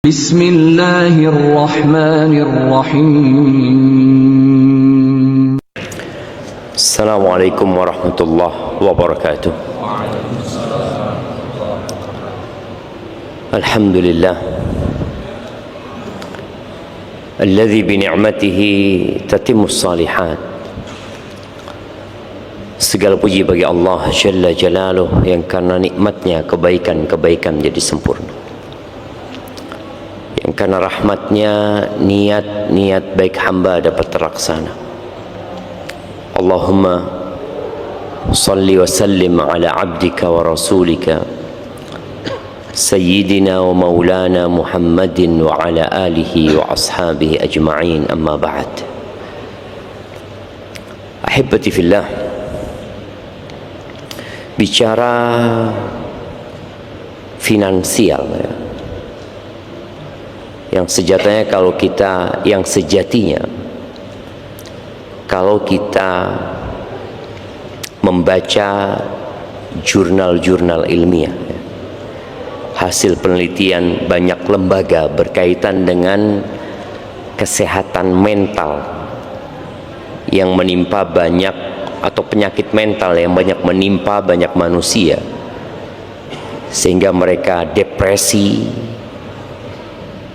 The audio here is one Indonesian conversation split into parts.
Bismillahirrahmanirrahim. Assalamualaikum warahmatullahi wabarakatuh. Alhamdulillah alladzi bi ni'matihi tatimmus shalihat. Segala puji bagi Allah Jalla Jalaluh yang karena nikmatnya kebaikan-kebaikan jadi sempurna, yang karena rahmatnya niat-niat baik hamba dapat terlaksana. Allahumma salli wa sallim ala abdika wa rasulika Sayyidina wa maulana Muhammadin wa ala alihi wa ashabihi ajma'in, amma ba'd. Ahibbati fillah, bicara finansial ya, yang sejatinya kalau kita membaca jurnal-jurnal ilmiah ya, hasil penelitian banyak lembaga berkaitan dengan kesehatan mental yang menimpa banyak, atau penyakit mental yang banyak menimpa banyak manusia, sehingga mereka depresi,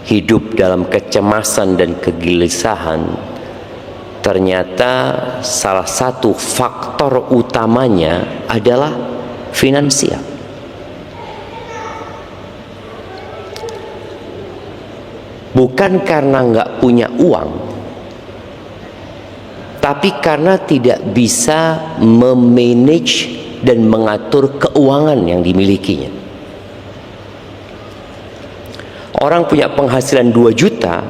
hidup dalam kecemasan dan kegelisahan. Ternyata salah satu faktor utamanya adalah finansial. Bukan karena nggak punya uang, tapi karena tidak bisa memanage dan mengatur keuangan yang dimilikinya. Orang punya penghasilan 2 juta,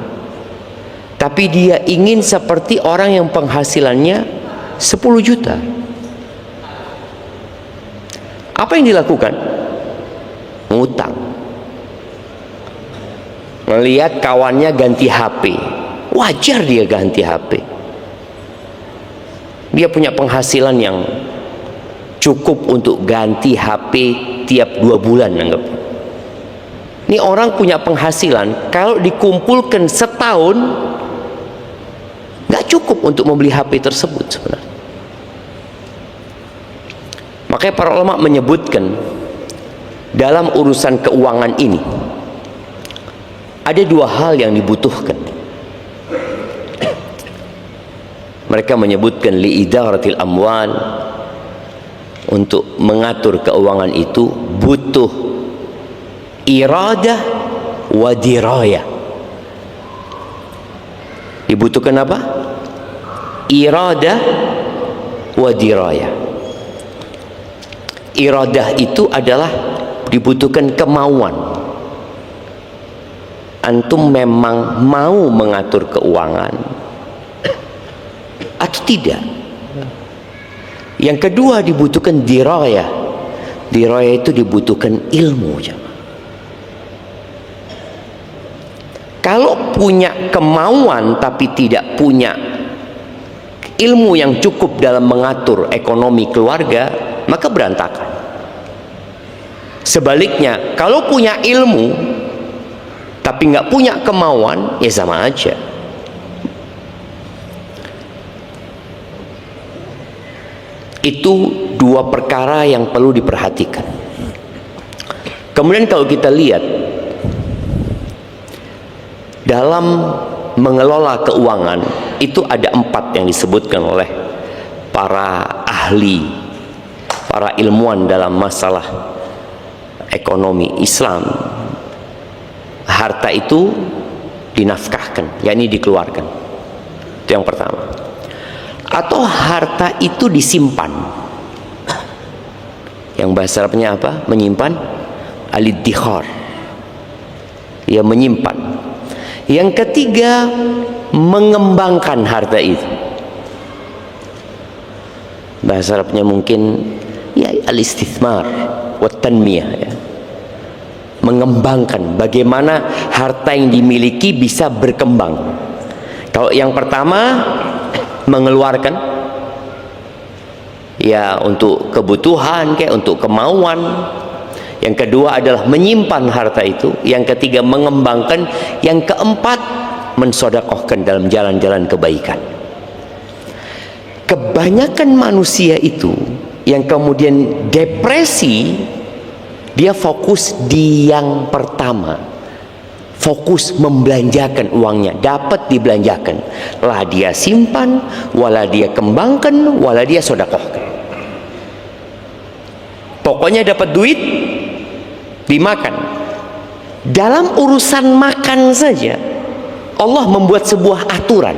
tapi dia ingin seperti orang yang penghasilannya 10 juta. Apa yang dilakukan? Ngutang. Melihat kawannya ganti HP, wajar dia ganti HP. Dia punya penghasilan yang cukup untuk ganti HP tiap 2 bulan, anggap. Ini orang punya penghasilan, kalau dikumpulkan setahun nggak cukup untuk membeli HP tersebut sebenarnya. Makanya para ulama menyebutkan dalam urusan keuangan ini ada 2 hal yang dibutuhkan. Mereka menyebutkan liidaratil amwal, untuk mengatur keuangan itu butuh iradah wa dirayah. Dibutuhkan apa? Iradah wa dirayah. Iradah itu adalah dibutuhkan kemauan. Antum memang mau mengatur keuangan atau tidak. Yang kedua dibutuhkan dirayah. Dirayah itu dibutuhkan ilmu. Kalau punya kemauan tapi tidak punya ilmu yang cukup dalam mengatur ekonomi keluarga, maka berantakan. Sebaliknya, kalau punya ilmu tapi nggak punya kemauan, ya sama aja. Itu 2 perkara yang perlu diperhatikan. Kemudian kalau kita lihat dalam mengelola keuangan, itu ada 4 yang disebutkan oleh para ahli, para ilmuwan dalam masalah ekonomi Islam. Harta itu dinafkahkan, yakni dikeluarkan. Itu yang pertama. Atau harta itu disimpan. Yang bahasa Arabnya apa? Menyimpan. Al-iddikhar. Ya, menyimpan. Yang ketiga, mengembangkan harta itu. Bahasa Arabnya mungkin ya al-istithmar wa tanmiyah ya. Mengembangkan, bagaimana harta yang dimiliki bisa berkembang. Kalau yang pertama mengeluarkan, ya untuk kebutuhan kayak untuk kemauan. Yang kedua adalah menyimpan harta itu. Yang ketiga mengembangkan. Yang keempat mensodakohkan dalam jalan-jalan kebaikan. Kebanyakan manusia itu yang kemudian depresi, dia fokus di yang pertama, fokus membelanjakan uangnya, dapat dibelanjakan, lah dia simpan, wala dia kembangkan, wala dia sodakohkan. Pokoknya dapat duit dimakan. Dalam urusan makan saja Allah membuat sebuah aturan,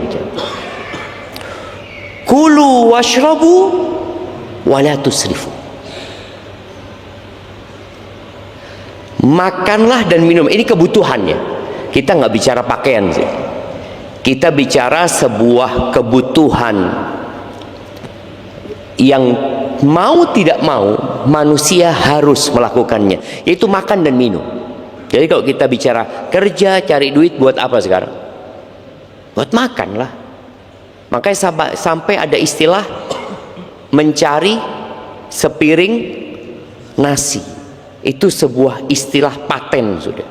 kulu washrabu wala tusrifu. Makanlah dan minum, ini kebutuhannya. Kita nggak bicara pakaian sih, kita bicara sebuah kebutuhan yang mau tidak mau manusia harus melakukannya, yaitu makan dan minum. Jadi kalau kita bicara kerja cari duit buat apa sekarang? Buat makan lah. Makanya sampai ada istilah mencari sepiring nasi. Itu sebuah istilah paten sudah.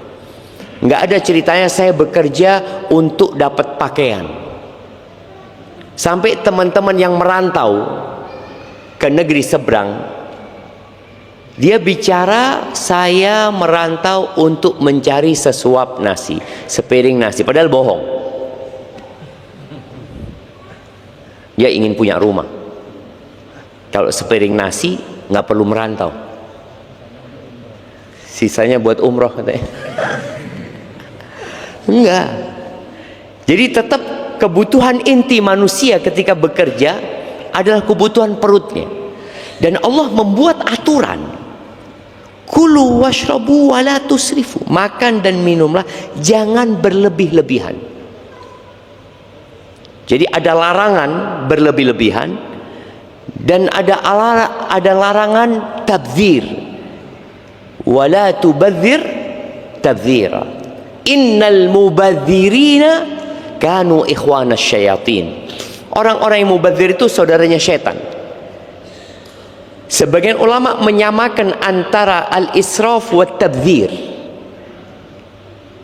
Nggak ada ceritanya saya bekerja untuk dapat pakaian. Sampai teman-teman yang merantau ke negeri seberang, dia bicara saya merantau untuk mencari sesuap nasi, sepiring nasi, padahal bohong. Dia ingin punya rumah. Kalau sepiring nasi nggak perlu merantau, sisanya buat umroh katanya. Enggak. Jadi tetap kebutuhan inti manusia ketika bekerja adalah kebutuhan perutnya. Dan Allah membuat aturan, kulu washrabu wala tusrifu, makan dan minumlah, jangan berlebih-lebihan. Jadi ada larangan berlebih-lebihan dan ada larangan tabdzir. Wala tubadzir tabdzira. Innal mubadzirina kanu ikhwanas syayatin. Orang-orang yang mubadzir itu saudaranya setan. Sebagian ulama menyamakan antara al-israf wa tabdzir.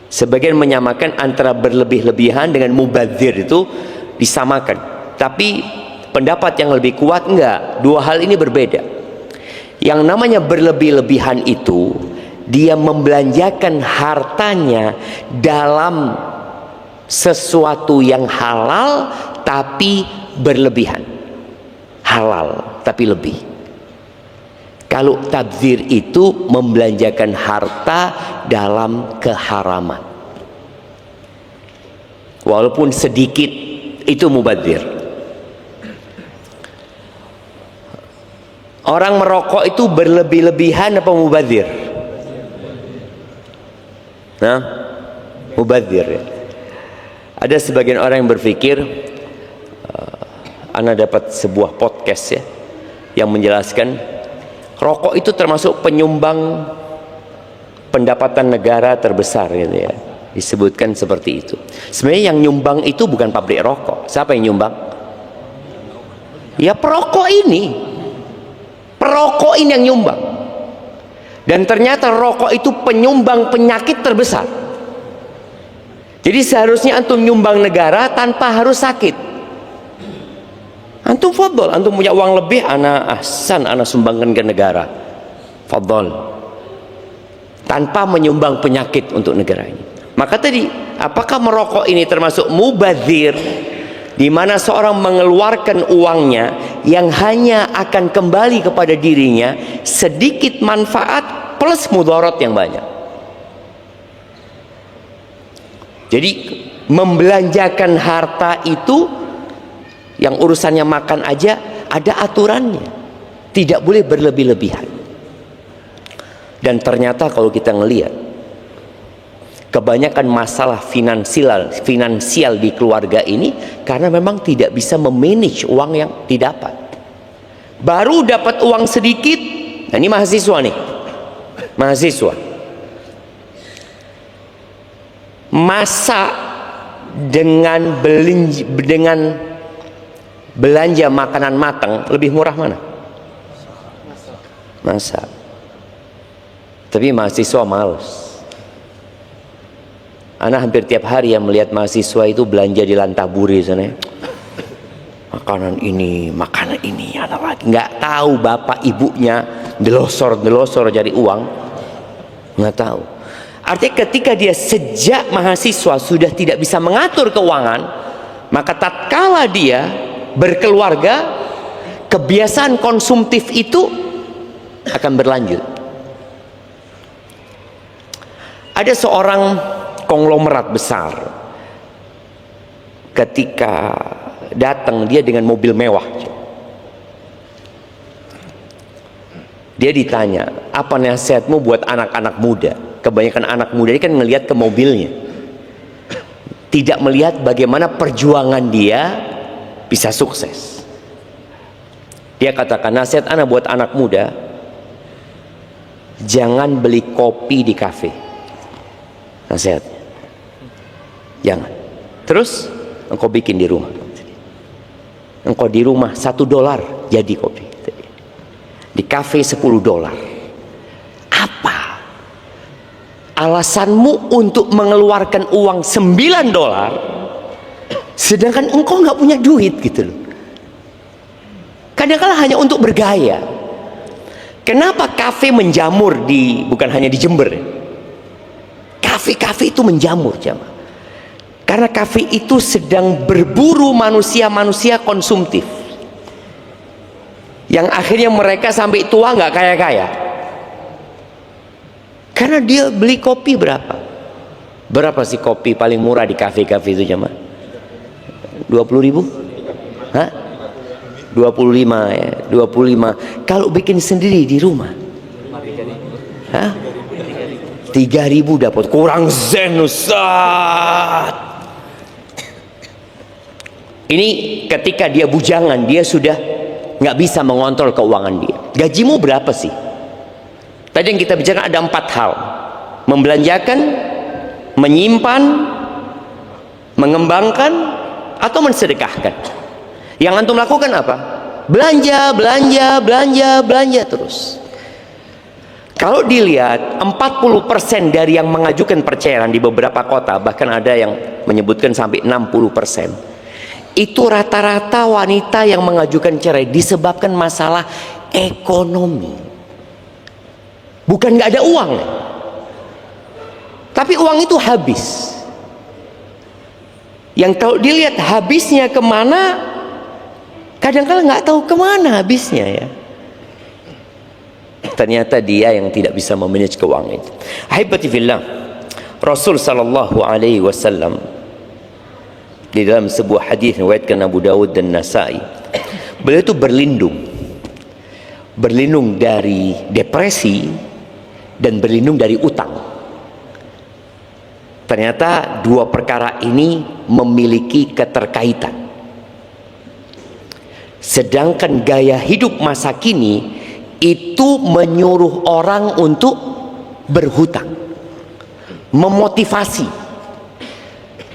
Sebagian menyamakan antara berlebih-lebihan dengan mubadzir, itu disamakan. Tapi pendapat yang lebih kuat enggak, dua hal ini berbeda. Yang namanya berlebih-lebihan itu dia membelanjakan hartanya dalam sesuatu yang halal tapi berlebihan. Halal tapi lebih. Kalau tabdzir itu membelanjakan harta dalam keharaman, walaupun sedikit, itu mubadzir. Orang merokok itu berlebih-lebihan apa mubadzir? Nah, mubadzir ya. Ada sebagian orang yang berpikir, Ana dapat sebuah podcast ya yang menjelaskan rokok itu termasuk penyumbang pendapatan negara terbesar gitu ya. Disebutkan seperti itu. Sebenarnya yang nyumbang itu bukan pabrik rokok. Siapa yang nyumbang? Ya perokok ini. Perokok ini yang nyumbang. Dan ternyata rokok itu penyumbang penyakit terbesar. Jadi seharusnya antum nyumbang negara tanpa harus sakit. Antum fadol, antum punya uang lebih, ana sumbangkan ke negara. Fadol. Tanpa menyumbang penyakit untuk negara ini. Maka tadi, apakah merokok ini termasuk mubadzir, di mana seorang mengeluarkan uangnya yang hanya akan kembali kepada dirinya sedikit manfaat plus mudarat yang banyak. Jadi membelanjakan harta itu yang urusannya makan aja ada aturannya, tidak boleh berlebih-lebihan. Dan ternyata kalau kita ngelihat kebanyakan masalah finansial di keluarga ini karena memang tidak bisa memanage uang yang didapat. Baru dapat uang sedikit. Nah, ini mahasiswa nih, mahasiswa masa dengan belanja makanan matang lebih murah mana? Masak. Tapi mahasiswa males. Ana hampir tiap hari yang melihat mahasiswa itu belanja di Lantaburi sana. Makanan ini, anak lagi nggak tahu bapak ibunya delosor cari uang, nggak tahu. Artinya ketika dia sejak mahasiswa sudah tidak bisa mengatur keuangan, maka tatkala dia berkeluarga, kebiasaan konsumtif itu akan berlanjut. Ada seorang konglomerat besar, ketika datang dia dengan mobil mewah, dia ditanya, apa nasihatmu buat anak-anak muda? Kebanyakan anak muda ini kan ngelihat ke mobilnya, tidak melihat bagaimana perjuangan dia bisa sukses. Dia katakan, nasihat anak buat anak muda, jangan beli kopi di kafe. Nasihatnya, jangan. Terus engkau bikin di rumah. Engkau di rumah $1 jadi kopi, di kafe $10. Apa alasanmu untuk mengeluarkan uang $9 sedangkan engkau nggak punya duit gitu loh? Kadang-kadang hanya untuk bergaya. Kenapa kafe menjamur bukan hanya di Jember ya? Kafe-kafe itu menjamur, jamaah. Karena kafe itu sedang berburu manusia-manusia konsumtif, yang akhirnya mereka sampai tua nggak kaya-kaya. Karena dia beli kopi berapa sih kopi paling murah di kafe-kafe itu, jamaah? 20.000? Hah? 25 ya, 25. Kalau bikin sendiri di rumah, hah? 3.000 dapat, kurang zen Ustaz. Ini ketika dia bujangan, dia sudah nggak bisa mengontrol keuangan dia. Gajimu berapa sih? Tadi yang kita bicarakan ada 4 hal: membelanjakan, menyimpan, mengembangkan, atau mensedekahkan. Yang antum lakukan apa? Belanja terus. Kalau dilihat 40% dari yang mengajukan perceraian di beberapa kota, bahkan ada yang menyebutkan sampai 60%, itu rata-rata wanita yang mengajukan cerai disebabkan masalah ekonomi. Bukan nggak ada uang, tapi uang itu habis. Yang kalau dilihat habisnya kemana, kadang-kadang nggak tahu kemana habisnya ya. Ternyata dia yang tidak bisa memanage keuangan itu. Ahibati fillah, Rasul sallallahu alaihi wasallam di dalam sebuah hadis riwayatkan Abu Dawud dan Nasai, beliau itu berlindung dari depresi dan berlindung dari utang. Ternyata dua perkara ini memiliki keterkaitan. Sedangkan gaya hidup masa kini itu menyuruh orang untuk berhutang, memotivasi.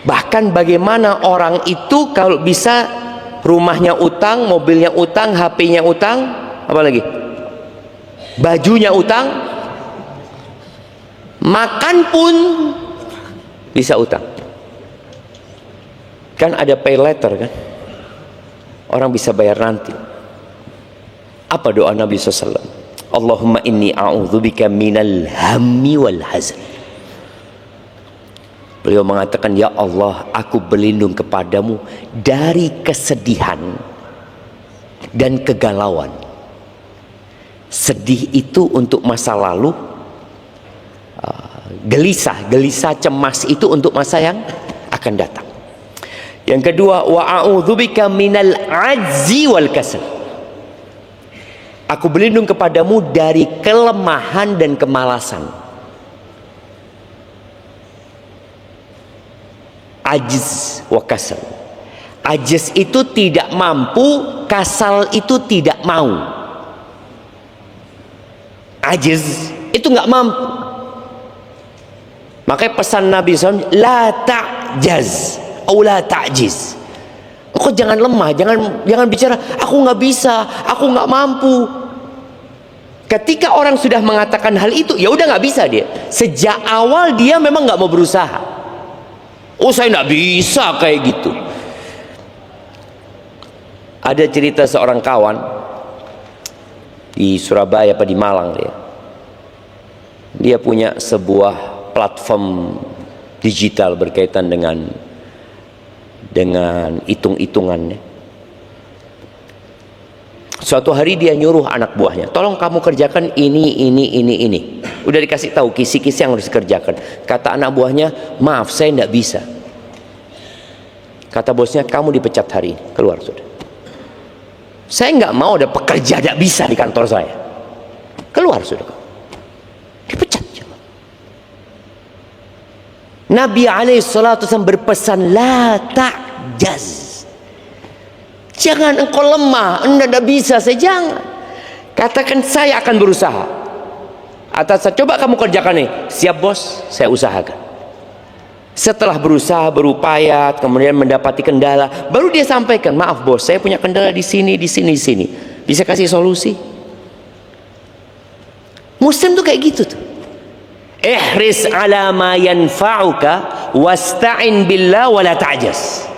Bahkan bagaimana orang itu kalau bisa rumahnya utang, mobilnya utang, HP-nya utang, apa lagi? Bajunya utang, makan pun bisa utang. Kan ada pay later kan? Orang bisa bayar nanti. Apa doa Nabi SAW? Allahumma inni a'udzubika minal hammi wal hazan. Beliau mengatakan, ya Allah, aku berlindung kepadamu dari kesedihan dan kegalauan. Sedih itu untuk masa lalu, gelisah cemas itu untuk masa yang akan datang. Yang kedua, wa a'udzubika minal ajzi wal kasal. Aku berlindung kepadamu dari kelemahan dan kemalasan. Ajiz wa kasal. Ajiz itu tidak mampu, kasal itu tidak mau. Ajiz itu nggak mampu. Makanya pesan Nabi SAW, la ta'jaz atau la ta'jiz. Kok jangan lemah, jangan bicara aku nggak bisa, aku nggak mampu. Ketika orang sudah mengatakan hal itu, ya udah nggak bisa dia. Sejak awal dia memang nggak mau berusaha. Oh, saya nggak bisa kayak gitu. Ada cerita seorang kawan di Surabaya apa di Malang dia. Dia punya sebuah platform digital berkaitan dengan hitung-hitungannya. Suatu hari dia nyuruh anak buahnya, tolong kamu kerjakan ini. Udah dikasih tahu kisi-kisi yang harus dikerjakan. Kata anak buahnya, maaf saya tidak bisa. Kata bosnya, kamu dipecat hari ini, keluar sudah. Saya nggak mau ada pekerja tidak bisa di kantor saya. Keluar sudah. Dipecat. Nabi SAW berpesan, la ta'jaz. Jangan engkau lemah, anda tidak bisa, saya jangan. Katakan saya akan berusaha. Atas coba kamu kerjakan nih. Siap bos, saya usahakan. Setelah berusaha, berupaya, kemudian mendapati kendala, baru dia sampaikan, maaf bos, saya punya kendala di sini. Bisa kasih solusi? Muslim tuh kayak gitu tuh. Ihris ala ma yanfa'uka wasta'in billah wala ta'jaz.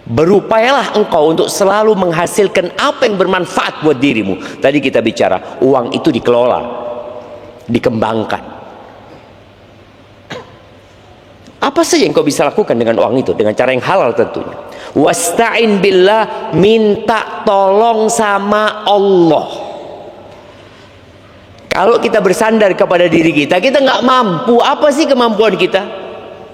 Berupayalah engkau untuk selalu menghasilkan apa yang bermanfaat buat dirimu. Tadi kita bicara, uang itu dikelola, dikembangkan. Apa saja yang kau bisa lakukan dengan uang itu, dengan cara yang halal tentunya. Wasta'in billah, minta tolong sama Allah. Kalau kita bersandar kepada diri kita nggak mampu. Apa sih kemampuan kita?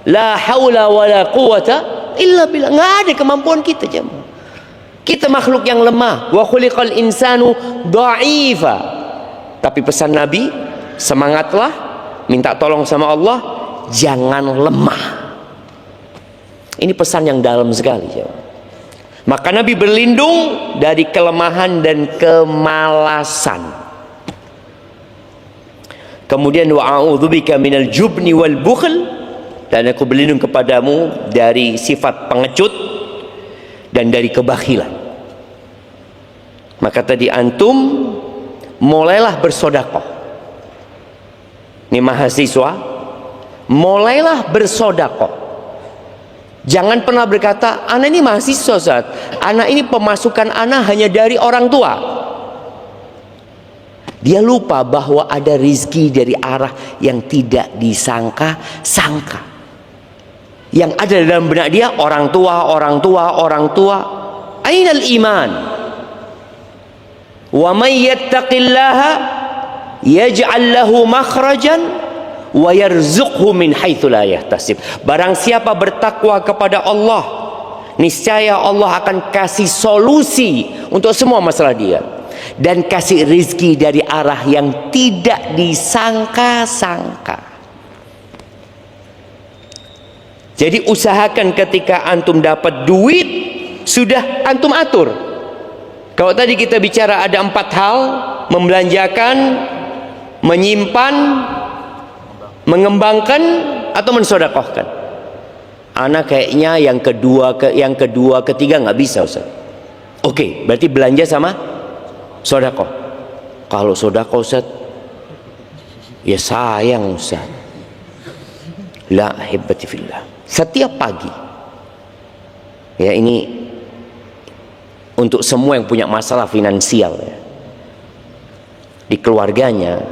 La haula wala quwata illa billah. Nggak ada kemampuan kita, jemaah. Kita makhluk yang lemah. Wa khuliqal insanu dha'ifa. Tapi pesan Nabi, semangatlah, minta tolong sama Allah, jangan lemah. Ini pesan yang dalam sekali, jemaah. Maka Nabi berlindung dari kelemahan dan kemalasan. Kemudian wa a'udzubika minal jubni wal bukhl, dan aku berlindung kepadamu dari sifat pengecut dan dari kebakhilan. Maka tadi antum mulailah bersedekah. Ini mahasiswa, mulailah bersedekah. Jangan pernah berkata, anak ini mahasiswa Ustaz, anak ini pemasukan anak hanya dari orang tua. Dia lupa bahwa ada rizki dari arah yang tidak disangka-sangka. Yang ada dalam benak dia, orang tua. Ainal iman? Wa may yattaqillaha yaj'al lahu makhrajan wa yarzuqhu min haitsu la yahtasib. Barang siapa bertakwa kepada Allah, niscaya Allah akan kasih solusi untuk semua masalah dia. Dan kasih rizki dari arah yang tidak disangka-sangka. Jadi usahakan ketika antum dapat duit, sudah antum atur. Kalau tadi kita bicara ada 4 hal, membelanjakan, menyimpan, mengembangkan, atau mensedekahkan. Anak kayaknya yang kedua, ketiga nggak bisa Ustaz. Oke, berarti belanja sama sedekah. Kalau sedekah Ustaz, ya sayang Ustaz. La hibbati fillah. Setiap pagi, ya ini untuk semua yang punya masalah finansial ya, di keluarganya,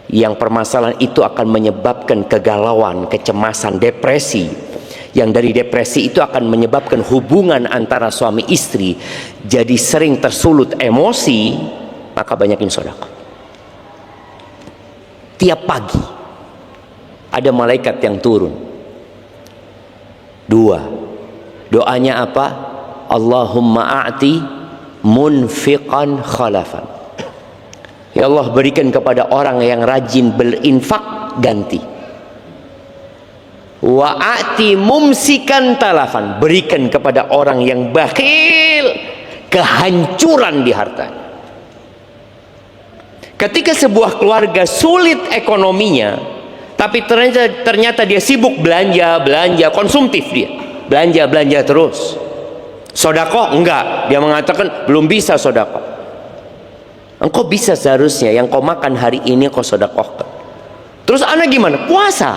yang permasalahan itu akan menyebabkan kegalauan, kecemasan, depresi, yang dari depresi itu akan menyebabkan hubungan antara suami istri jadi sering tersulut emosi, maka banyakin sedekah. Tiap pagi ada malaikat yang turun. 2, doanya apa? Allahumma a'ti munfiqan khalafan. Ya Allah, berikan kepada orang yang rajin berinfak ganti. Wa a'ti mumsikan talafan, berikan kepada orang yang bakhil kehancuran di hartanya. Ketika sebuah keluarga sulit ekonominya, tapi ternyata dia sibuk belanja, konsumtif dia, belanja terus. Sedekah enggak, dia mengatakan belum bisa sedekah. Engkau bisa seharusnya yang kau makan hari ini kau sedekahkan. Terus anak gimana? Puasa.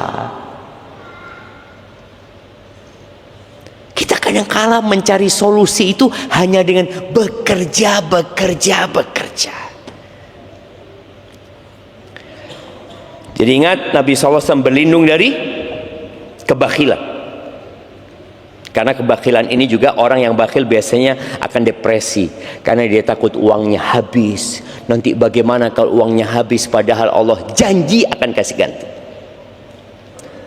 Kita kadang-kala mencari solusi itu hanya dengan bekerja. Jadi ingat, Nabi SAW berlindung dari kebakhilan. Karena kebakhilan ini juga orang yang bakhil biasanya akan depresi. Karena dia takut uangnya habis. Nanti bagaimana kalau uangnya habis, padahal Allah janji akan kasih ganti.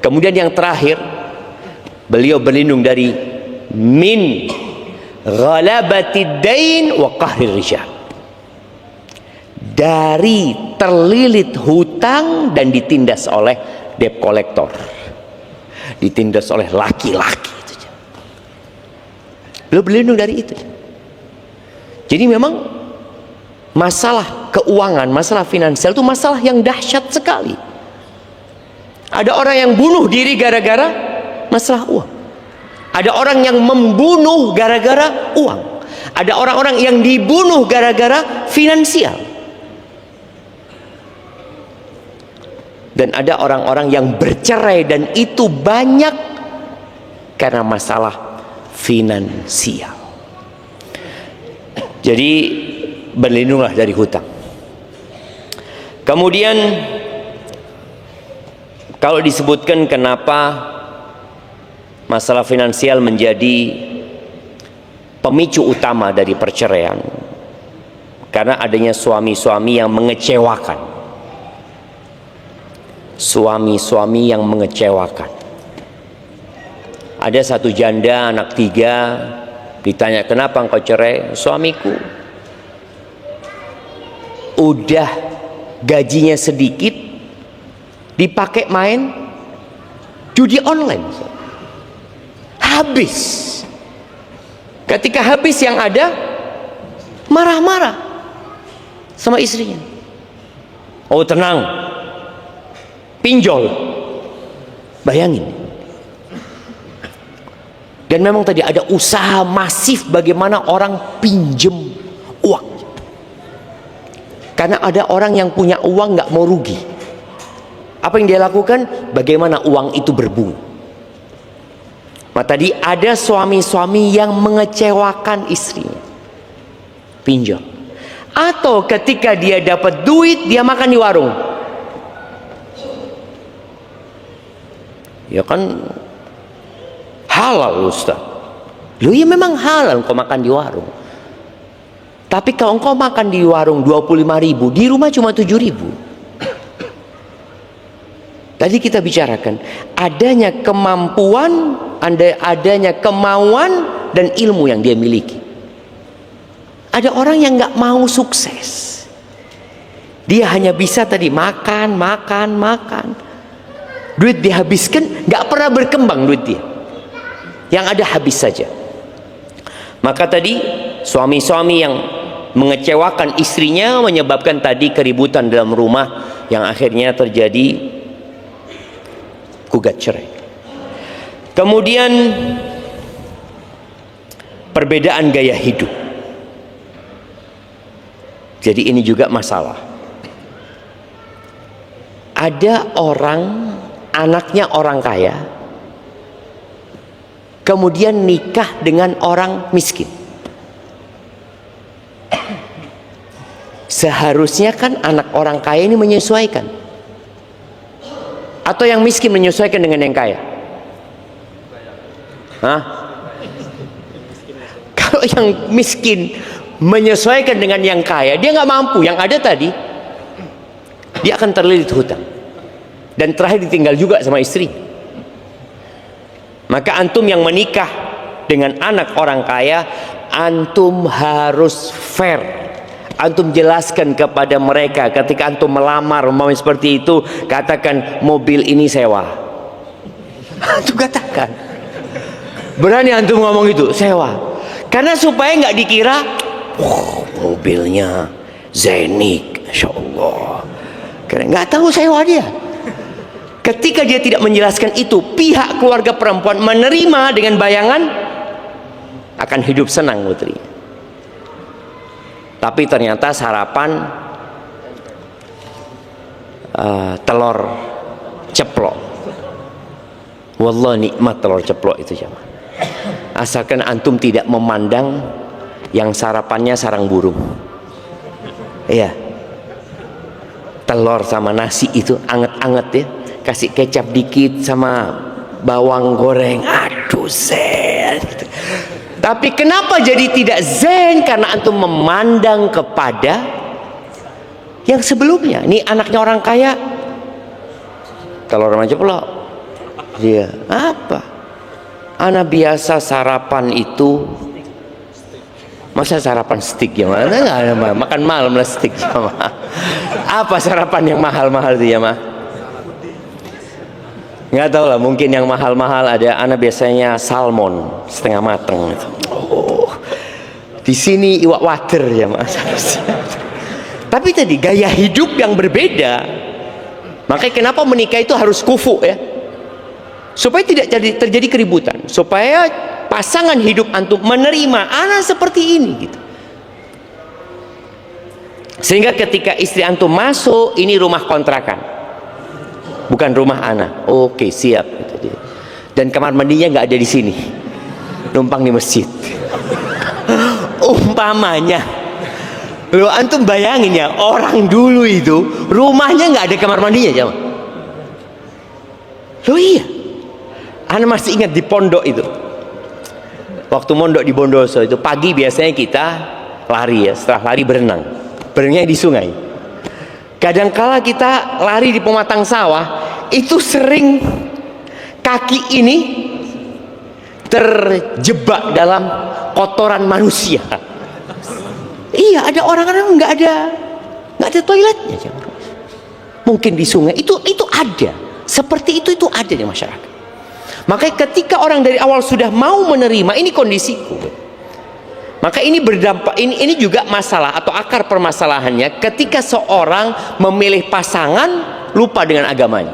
Kemudian yang terakhir, beliau berlindung dari min ghalabatid dain wa qahrir rijal. Dari terlilit hutang dan ditindas oleh debt collector, ditindas oleh laki-laki. Beliau berlindung dari itu. Jadi memang masalah keuangan, masalah finansial itu masalah yang dahsyat sekali. Ada orang yang bunuh diri gara-gara masalah uang. Ada orang yang membunuh gara-gara uang. Ada orang-orang yang dibunuh gara-gara finansial. Dan ada orang-orang yang bercerai dan itu banyak karena masalah finansial. Jadi berlindunglah dari hutang. Kemudian kalau disebutkan kenapa masalah finansial menjadi pemicu utama dari perceraian, karena adanya suami-suami yang mengecewakan. Suami-suami yang mengecewakan. Ada satu janda anak 3, ditanya, kenapa engkau cerai? Suamiku udah gajinya sedikit dipakai main judi online, habis. Ketika habis yang ada marah-marah sama istrinya. Oh tenang, pinjol. Bayangin. Dan memang tadi ada usaha masif bagaimana orang pinjem uang. Karena ada orang yang punya uang nggak mau rugi. Apa yang dia lakukan? Bagaimana uang itu berbunga. Nah, tadi ada suami-suami yang mengecewakan istrinya, pinjol. Atau ketika dia dapat duit, dia makan di warung. Ya kan halal Ustaz. Loh ya memang halal kau makan di warung. Tapi kalau engkau makan di warung 25.000, di rumah cuma 7.000. Tadi kita bicarakan adanya kemampuan, adanya kemauan dan ilmu yang dia miliki. Ada orang yang nggak mau sukses. Dia hanya bisa tadi makan. Duit dihabiskan, nggak pernah berkembang duit dia. Yang ada habis saja. Maka tadi suami-suami yang mengecewakan istrinya menyebabkan tadi keributan dalam rumah yang akhirnya terjadi gugat cerai. Kemudian perbedaan gaya hidup. Jadi ini juga masalah. Ada orang, anaknya orang kaya, kemudian nikah dengan orang miskin. Seharusnya kan anak orang kaya ini menyesuaikan, atau yang miskin menyesuaikan dengan yang kaya? Hah? Kalau yang miskin menyesuaikan dengan yang kaya, dia nggak mampu. Yang ada tadi, dia akan terlilit hutang dan terakhir ditinggal juga sama istri. Maka antum yang menikah dengan anak orang kaya, antum harus fair. Antum jelaskan kepada mereka ketika antum melamar mau seperti itu, katakan mobil ini sewa. Antum katakan, berani antum ngomong itu, sewa. Karena supaya nggak dikira, mobilnya Zenik, Insya Allah. Karena nggak tahu sewa dia. Ketika dia tidak menjelaskan itu, pihak keluarga perempuan menerima dengan bayangan akan hidup senang putrinya. Tapi ternyata sarapan telur ceplok. Wallah nikmat telur ceplok itu jamaah. Asalkan antum tidak memandang yang sarapannya sarang burung. Iya. Telur sama nasi itu anget-anget ya. Kasih kecap dikit sama bawang goreng. Aduh zen. Tapi kenapa jadi tidak zen? Karena antum memandang kepada yang sebelumnya. Ini anaknya orang kaya, telur sama ceplok. Dia apa? Anak biasa sarapan itu, masa sarapan steak ya mah? Makan malam lah steak ya mah. Apa sarapan yang mahal-mahal itu ya mah? Nggak tahu lah, mungkin yang mahal-mahal ada. Anak biasanya salmon setengah mateng. Oh, di sini iwak water ya mah. Tapi tadi gaya hidup yang berbeda. Makanya kenapa menikah itu harus kufu ya? Supaya tidak terjadi keributan, supaya pasangan hidup antum menerima anak seperti ini gitu. Sehingga ketika istri antum masuk, ini rumah kontrakan, bukan rumah anak. Oke, siap gitu. Dan kamar mandinya nggak ada di sini, numpang di masjid. Umpamanya, lo antum bayangin ya, orang dulu itu rumahnya nggak ada kamar mandinya, jamaah. Lo iya. Ana masih ingat di pondok itu, waktu mondok di Bondoso itu pagi biasanya kita lari ya, setelah lari berenangnya di sungai. Kadangkala kita lari di pematang sawah, itu sering kaki ini terjebak dalam kotoran manusia. Iya, ada orang-orang nggak ada toiletnya. Mungkin di sungai itu ada, seperti itu ada di masyarakat. Makanya ketika orang dari awal sudah mau menerima ini kondisiku, maka ini berdampak, ini juga masalah atau akar permasalahannya ketika seorang memilih pasangan lupa dengan agamanya.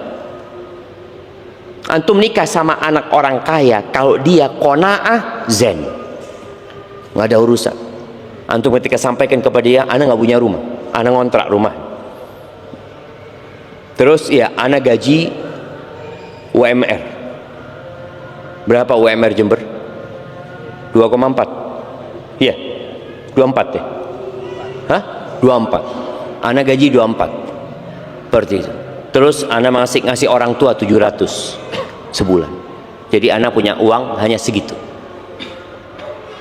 Antum nikah sama anak orang kaya, kalau dia qanaah zen, nggak ada urusan. Antum ketika sampaikan kepada dia, anak nggak punya rumah, anak ngontrak rumah. Terus ya, anak gaji UMR. Berapa UMR Jember? 2,4. Iya. 24 ya. Hah? 24. Anak gaji 24. Seperti itu. Terus anak masih ngasih orang tua 700 sebulan. Jadi anak punya uang hanya segitu.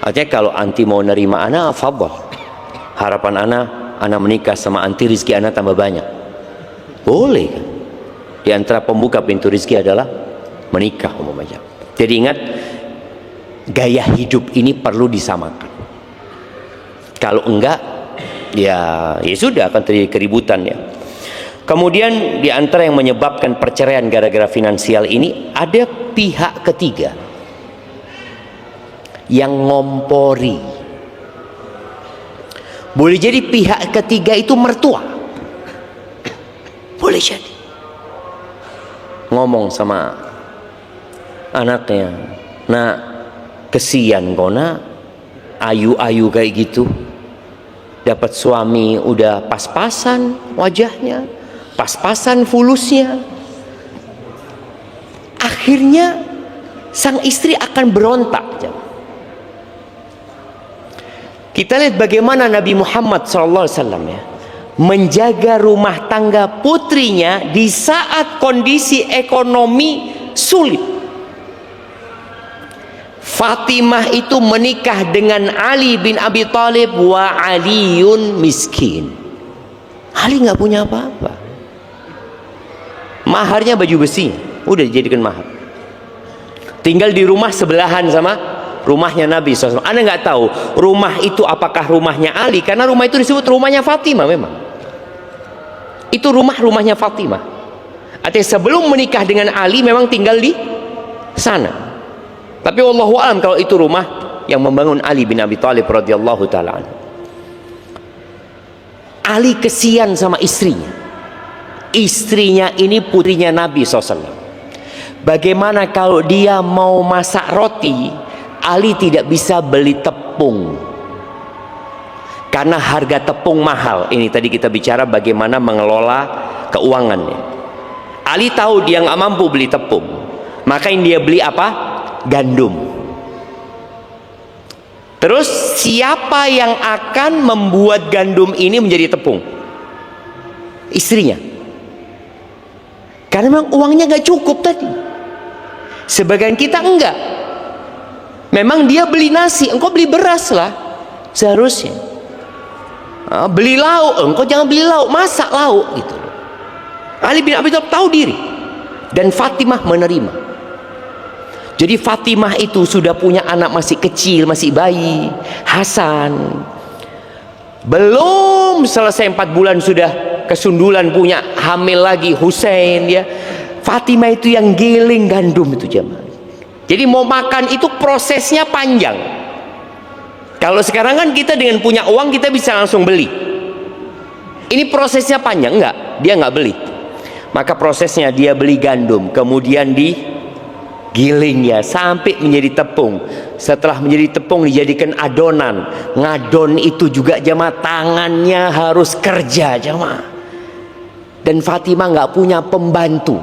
Artinya kalau anti mau nerima anak, fadhal. Harapan anak menikah sama anti, rizki anak tambah banyak. Boleh kan? Di antara pembuka pintu rizki adalah menikah umpamanya. Jadi ingat, gaya hidup ini perlu disamakan. Kalau enggak, ya sudah akan terjadi keributan ya. Kemudian di antara yang menyebabkan perceraian gara-gara finansial ini, ada pihak ketiga yang ngompori. Boleh jadi pihak ketiga itu mertua. Boleh jadi. Ngomong sama anaknya, nak, kesian kok nak, ayu-ayu kayak gitu, dapat suami udah pas-pasan wajahnya, pas-pasan fulusnya. Akhirnya sang istri akan berontak. Kita lihat bagaimana Nabi Muhammad SAW ya, menjaga rumah tangga putrinya di saat kondisi ekonomi sulit. Fatimah itu menikah dengan Ali bin Abi Thalib, wa Aliun miskin. Ali nggak punya apa-apa. Maharnya baju besi, udah dijadikan mahar. Tinggal di rumah sebelahan sama rumahnya Nabi SAW. Anda nggak tahu rumah itu apakah rumahnya Ali, karena rumah itu disebut rumahnya Fatimah memang. Itu rumahnya Fatimah. Artinya sebelum menikah dengan Ali memang tinggal di sana. Tapi wallahu a'lam kalau itu rumah yang membangun Ali bin Abi Thalib radhiyallahu taala anhu. Ali kesian sama istrinya. Istrinya ini putrinya Nabi SAW. Bagaimana kalau dia mau masak roti, Ali tidak bisa beli tepung karena harga tepung mahal. Ini tadi kita bicara bagaimana mengelola keuangannya. Ali tahu dia nggak mampu beli tepung, maka yang dia beli apa? Gandum. Terus siapa yang akan membuat gandum ini menjadi tepung? Istrinya. Karena memang uangnya nggak cukup tadi. Sebagian kita enggak. Memang dia beli nasi, engkau beli beras lah seharusnya. Beli lauk, engkau jangan beli lauk, masak lauk gitu. Ali bin Abi Thalib tahu diri, dan Fatimah menerima. Jadi Fatimah itu sudah punya anak masih kecil, masih bayi, Hasan. Belum selesai 4 bulan sudah kesundulan, punya hamil lagi Husain ya. Fatimah itu yang giling gandum itu jemaah. Jadi mau makan itu prosesnya panjang. Kalau sekarang kan kita dengan punya uang kita bisa langsung beli. Ini prosesnya panjang, enggak? Dia enggak beli. Maka prosesnya dia beli gandum, kemudian digiling ya sampai menjadi tepung. Setelah menjadi tepung dijadikan adonan. Ngadon itu juga jemaah, tangannya harus kerja jemaah. Dan Fatimah nggak punya pembantu,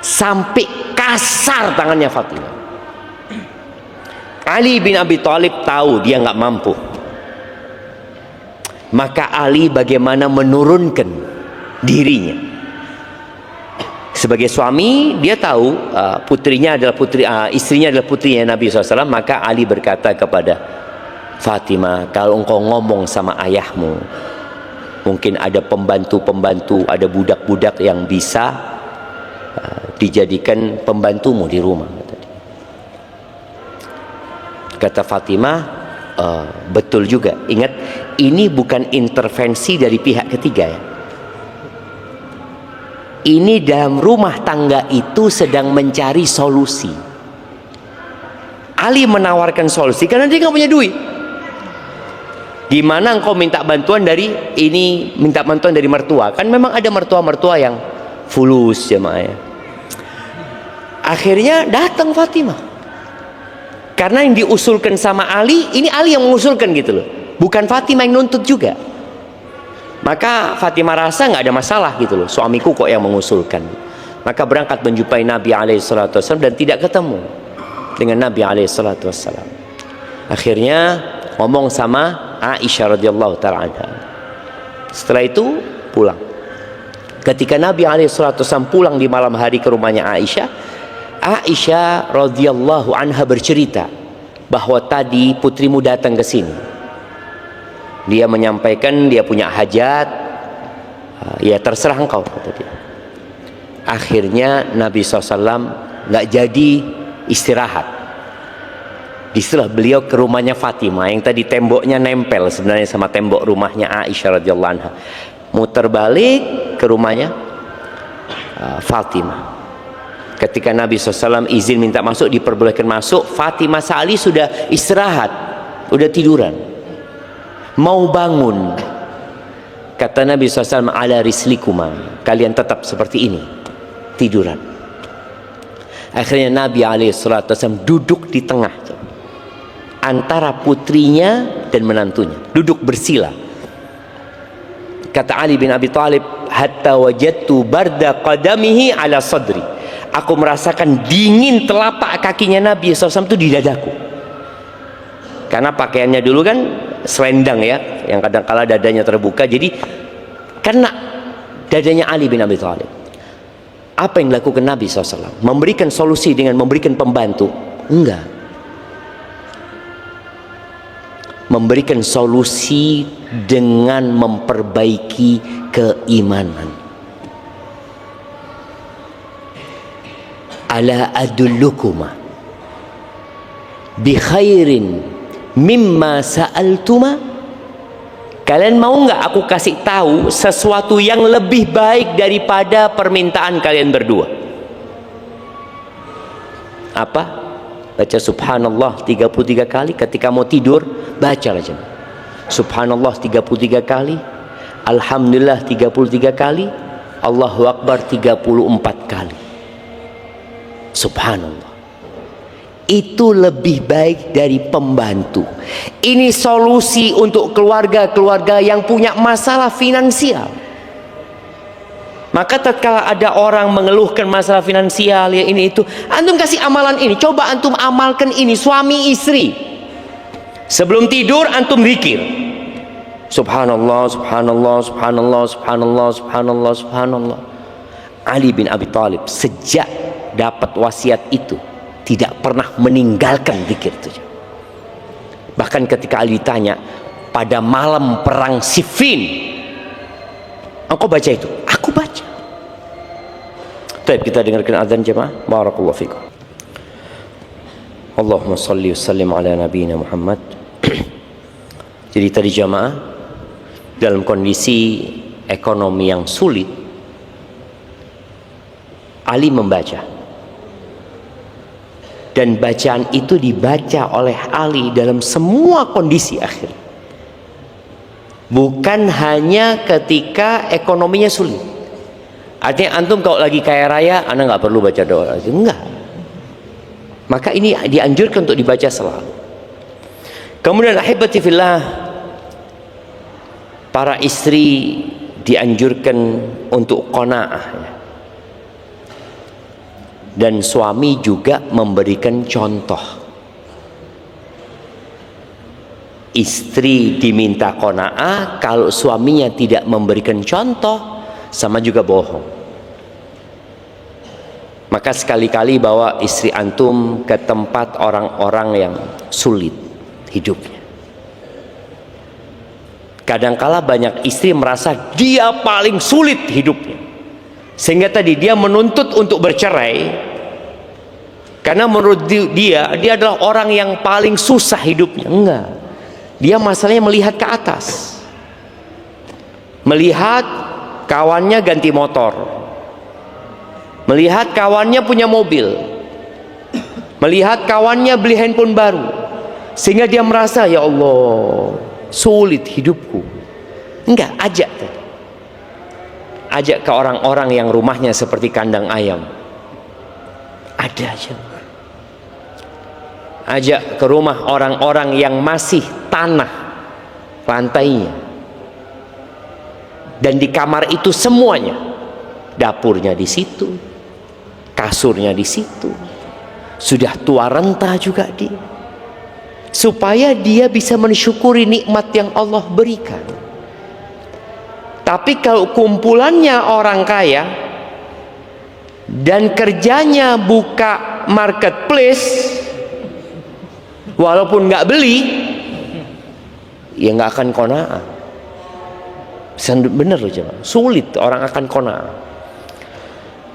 sampai kasar tangannya Fatimah. Ali bin Abi Thalib tahu dia nggak mampu, maka Ali bagaimana menurunkan dirinya. Sebagai suami dia tahu putrinya adalah istrinya adalah putrinya Nabi SAW. Maka Ali berkata kepada Fatimah, kalau engkau ngomong sama ayahmu, mungkin ada pembantu-pembantu, ada budak-budak yang bisa dijadikan pembantumu di rumah. Kata Fatimah, betul juga. Ingat, ini bukan intervensi dari pihak ketiga ya. Ini dalam rumah tangga itu sedang mencari solusi. Ali menawarkan solusi karena dia nggak punya duit. Gimana engkau minta bantuan dari ini, minta bantuan dari mertua? Kan memang ada mertua-mertua yang fulus jemaah ya. Akhirnya datang Fatimah. Karena yang diusulkan sama Ali, ini Ali yang mengusulkan gitu loh. Bukan Fatimah yang nuntut juga. Maka Fatimah rasa nggak ada masalah gitu loh, suamiku kok yang mengusulkan. Maka berangkat menjumpai Nabi SAW dan tidak ketemu dengan Nabi SAW. Akhirnya ngomong sama Aisyah radhiyallahu taala anha. Setelah itu pulang. Ketika Nabi SAW pulang di malam hari ke rumahnya Aisyah radhiyallahu anha bercerita bahwa tadi putrimu datang ke sini. Dia menyampaikan dia punya hajat, ya terserah engkau kata dia. Akhirnya Nabi SAW nggak jadi istirahat. Disuruh beliau ke rumahnya Fatimah yang tadi temboknya nempel sebenarnya sama tembok rumahnya Aisyah radhiyallahu anha. Muter balik ke rumahnya Fatimah. Ketika Nabi SAW izin minta masuk, diperbolehkan masuk, Fatimah Sa'ali sudah istirahat, udah tiduran. Mau bangun, kata Nabi SAW, ala rislikuma, kalian tetap seperti ini, tiduran. Akhirnya Nabi SAW duduk di tengah antara putrinya dan menantunya, duduk bersila. Kata Ali bin Abi Thalib, hatta wajadtu barda qadamihi ala sadri, aku merasakan dingin telapak kakinya Nabi SAW itu di dadaku. Karena pakaiannya dulu kan selendang ya, yang kadang-kala dadanya terbuka, jadi kena dadanya Ali bin Abi Thalib. Apa yang dilakukan Nabi SAW? Memberikan solusi dengan memberikan pembantu? Enggak. Memberikan solusi dengan memperbaiki keimanan. Ala adullukuma bi khairin mimma sa'altuma, kalian mau nggak aku kasih tahu sesuatu yang lebih baik daripada permintaan kalian berdua? Apa? Baca subhanallah 33 kali ketika mau tidur, baca aja subhanallah 33 kali, alhamdulillah 33 kali, Allahu akbar 34 kali. Subhanallah. Itu lebih baik dari pembantu. Ini solusi untuk keluarga-keluarga yang punya masalah finansial. Maka tatkala ada orang mengeluhkan masalah finansial, ya ini itu, antum kasih amalan ini, coba antum amalkan ini, suami istri. Sebelum tidur antum zikir. Subhanallah, subhanallah, subhanallah, subhanallah, subhanallah, subhanallah. Ali bin Abi Thalib sejak dapat wasiat itu tidak pernah meninggalkan zikir itu. Bahkan ketika Ali ditanya pada malam perang Siffin, engkau baca itu? Aku baca. Baik, kita dengarkan azan jemaah. Barakallahu fikum. Allahumma salli wa sallim ala nabiyina Muhammad. Jadi tadi jemaah, dalam kondisi ekonomi yang sulit, Ali membaca, dan bacaan itu dibaca oleh Ali dalam semua kondisi akhir, bukan hanya ketika ekonominya sulit. Artinya antum kalau lagi kaya raya, anda nggak perlu baca doa, enggak. Maka ini dianjurkan untuk dibaca selalu. Kemudian ahibati fillah, para istri dianjurkan untuk qanaah, dan suami juga memberikan contoh. Istri diminta qanaah, kalau suaminya tidak memberikan contoh, sama juga bohong. Maka sekali-kali bawa istri antum ke tempat orang-orang yang sulit hidupnya. Kadangkala banyak istri merasa dia paling sulit hidupnya, sehingga tadi dia menuntut untuk bercerai karena menurut dia adalah orang yang paling susah hidupnya. Enggak, dia masalahnya melihat ke atas, melihat kawannya ganti motor, melihat kawannya punya mobil, melihat kawannya beli handphone baru, sehingga dia merasa, ya Allah, sulit hidupku. Enggak, ajak ke orang-orang yang rumahnya seperti kandang ayam. Ada aja. Ajak ke rumah orang-orang yang masih tanah lantainya, dan di kamar itu semuanya, dapurnya di situ, kasurnya di situ, sudah tua renta juga dia, supaya dia bisa mensyukuri nikmat yang Allah berikan. Tapi kalau kumpulannya orang kaya dan kerjanya buka marketplace, walaupun nggak beli, ya nggak akan qanaah. Bener loh jemaah, sulit orang akan qanaah.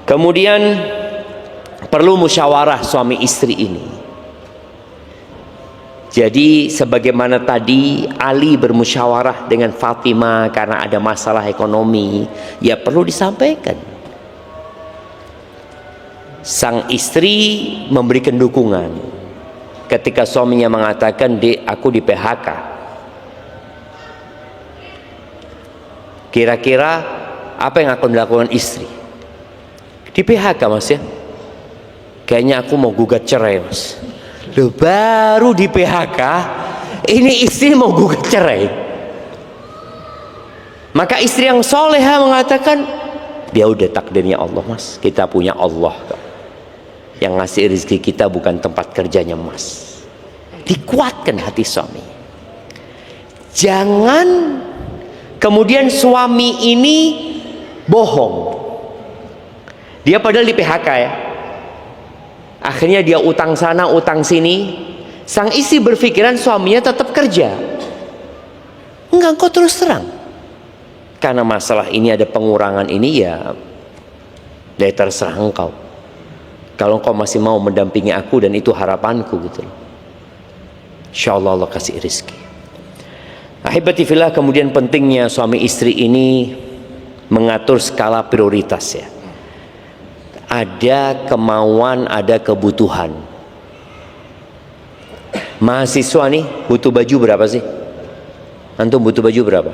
Kemudian perlu musyawarah suami istri ini. Jadi sebagaimana tadi Ali bermusyawarah dengan Fatimah karena ada masalah ekonomi, ya perlu disampaikan. Sang istri memberikan dukungan ketika suaminya mengatakan, "Dek, aku di PHK." Kira-kira apa yang akan dilakukan istri? Di PHK mas ya? Kayaknya aku mau gugat cerai mas. Loh, baru di PHK, ini istri mau gugat cerai. Maka istri yang soleha mengatakan, dia udah takdirnya Allah mas, kita punya Allah yang ngasih rezeki kita, bukan tempat kerjanya mas. Dikuatkan hati suami. Jangan kemudian suami ini bohong. Dia padahal di PHK ya, akhirnya dia utang sana utang sini. Sang istri berpikiran suaminya tetap kerja. Enggak, kau terus terang, karena masalah ini ada pengurangan ini, ya dari terserah engkau. Kalau engkau masih mau mendampingi aku dan itu harapanku gitu, insyaallah Allah kasih rezeki. Ahibati fillah, kemudian pentingnya suami istri ini mengatur skala prioritas ya. Ada kemauan, ada kebutuhan. Mahasiswa nih butuh baju berapa sih? Antum butuh baju berapa?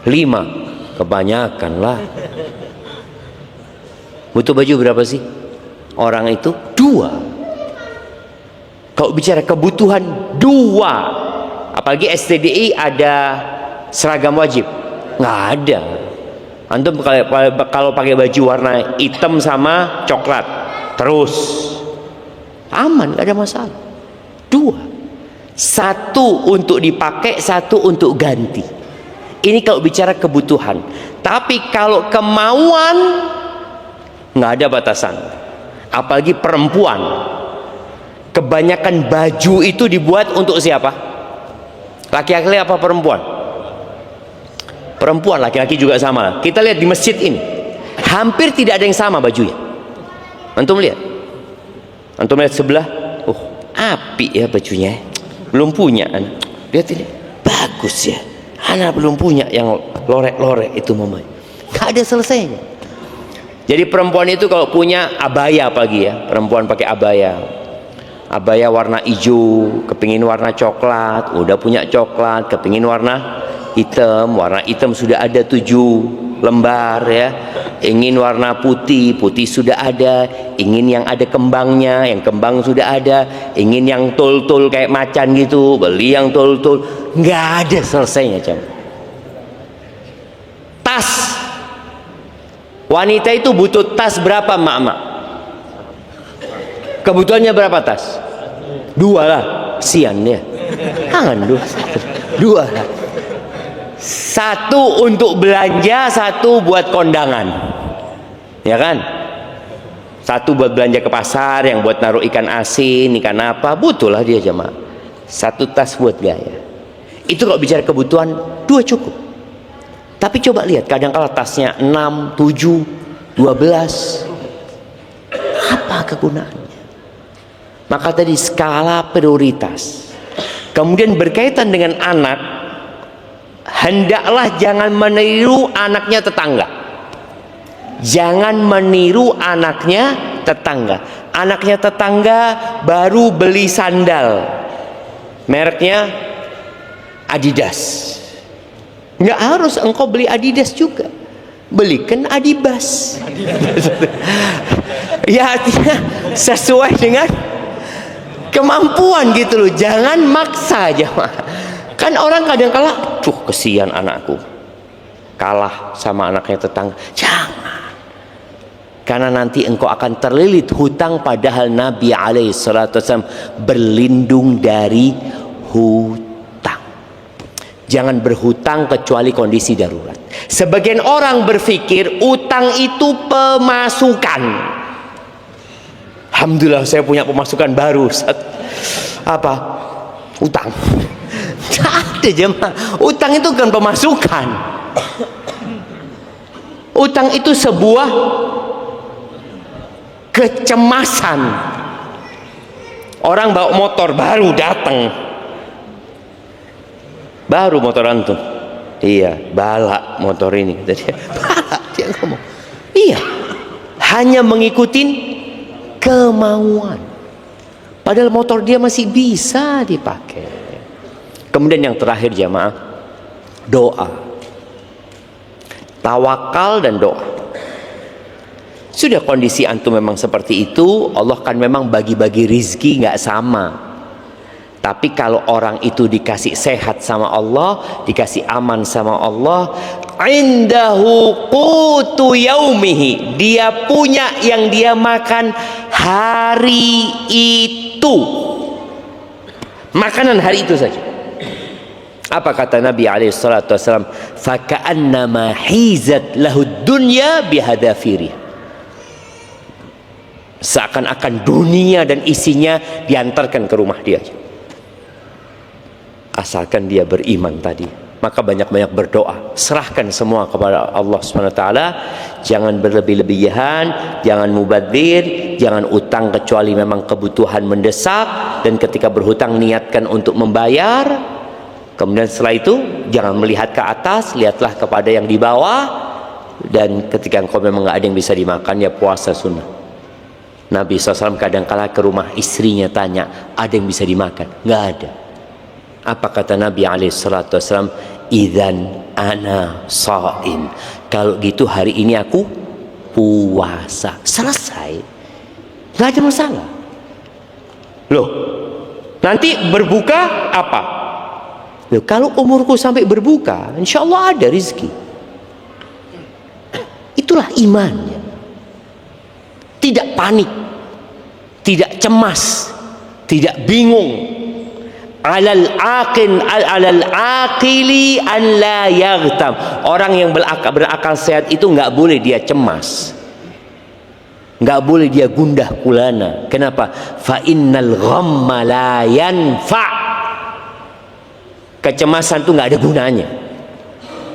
5, kebanyakan lah. Butuh baju berapa sih? Orang itu 2. Kalau bicara kebutuhan 2, apalagi STDI ada seragam wajib, nggak ada. Antum kalau pakai baju warna hitam sama coklat terus aman, gak ada masalah. Dua, satu untuk dipakai, satu untuk ganti. Ini kalau bicara kebutuhan. Tapi kalau kemauan nggak ada batasan. Apalagi perempuan, kebanyakan baju itu dibuat untuk siapa? Laki-laki apa perempuan? Perempuan, laki-laki juga sama. Kita lihat di masjid ini, hampir tidak ada yang sama bajunya. Antum lihat sebelah, api ya bajunya, belum punya. Lihat ini, bagus ya, anak belum punya yang lorek-lorek itu mamanya. Gak ada selesainya. Jadi perempuan itu kalau punya abaya, apalagi ya, perempuan pakai abaya warna hijau, kepingin warna coklat, udah punya coklat, kepingin warna hitam sudah ada 7 lembar ya. Ingin warna putih sudah ada. Ingin yang ada kembangnya, yang kembang sudah ada. Ingin yang tul-tul kayak macan gitu, beli yang tul-tul. Nggak ada selesainya, jam. Tas, wanita itu butuh tas berapa, mak-mak? Kebutuhannya berapa tas? 2 lah, sian ya. Jangan 2 lah. 1 untuk belanja, 1 buat kondangan, ya kan? 1 buat belanja ke pasar, yang buat naruh ikan asin, ikan apa, butuhlah dia jemaah. 1 tas buat gaya. Itu kalau bicara kebutuhan, 2 cukup. Tapi coba lihat, kadang-kala tasnya 6, 7, 12. Apa kegunaannya? Maka tadi skala prioritas. Kemudian berkaitan dengan anak, hendaklah jangan meniru anaknya tetangga. Jangan meniru anaknya tetangga. Anaknya tetangga baru beli sandal, mereknya Adidas. Nggak harus engkau beli Adidas juga, belikan Adibas. Ya, artinya sesuai dengan kemampuan gitu loh. Jangan maksa aja. Kan orang kadang-kala, kesian anakku kalah sama anaknya tetangga. Jangan, karena nanti engkau akan terlilit hutang. Padahal Nabi SAW berlindung dari hutang. Jangan berhutang kecuali kondisi darurat. Sebagian orang berpikir utang itu pemasukan. Alhamdulillah saya punya pemasukan baru. Apa? Utang. Tidak ada jemaah. Utang itu bukan pemasukan. Utang itu sebuah kecemasan. Orang bawa motor baru datang, baru motor antum, iya balak motor ini, balak dia ngomong, iya, hanya mengikuti kemauan, padahal motor dia masih bisa dipakai. Kemudian yang terakhir jamaah, doa, tawakal dan doa. Sudah kondisi antum memang seperti itu, Allah kan memang bagi-bagi rizki nggak sama. Tapi kalau orang itu dikasih sehat sama Allah, dikasih aman sama Allah, indahu qutu yaumihi, dia punya yang dia makan hari itu, makanan hari itu saja. Apa kata Nabi SAW? Faka'annama hizat lahud dunya bihadafiri. Seakan-akan dunia dan isinya diantarkan ke rumah dia. Asalkan dia beriman tadi. Maka banyak-banyak berdoa. Serahkan semua kepada Allah SWT. Jangan berlebih-lebihan, jangan mubadzir, jangan utang kecuali memang kebutuhan mendesak. Dan ketika berhutang niatkan untuk membayar. Kemudian setelah itu jangan melihat ke atas, lihatlah kepada yang di bawah. Dan ketika engkau memang nggak ada yang bisa dimakan, ya puasa sunnah. Nabi SAW kadang-kala ke rumah istrinya tanya, ada yang bisa dimakan? Nggak ada. Apa kata Nabi SAW? Idzan ana shaim. Kalau gitu hari ini aku puasa. Selesai, nggak ada masalah. Loh, nanti berbuka apa? Loh, kalau umurku sampai berbuka, insya Allah ada rezeki. Itulah imannya. Tidak panik, tidak cemas, tidak bingung. Alal aqili an la yaghtam. Orang yang berakal sehat itu nggak boleh dia cemas, nggak boleh dia gundah gulana. Kenapa? Fa innal ghamma la yanfa. Kecemasan itu nggak ada gunanya.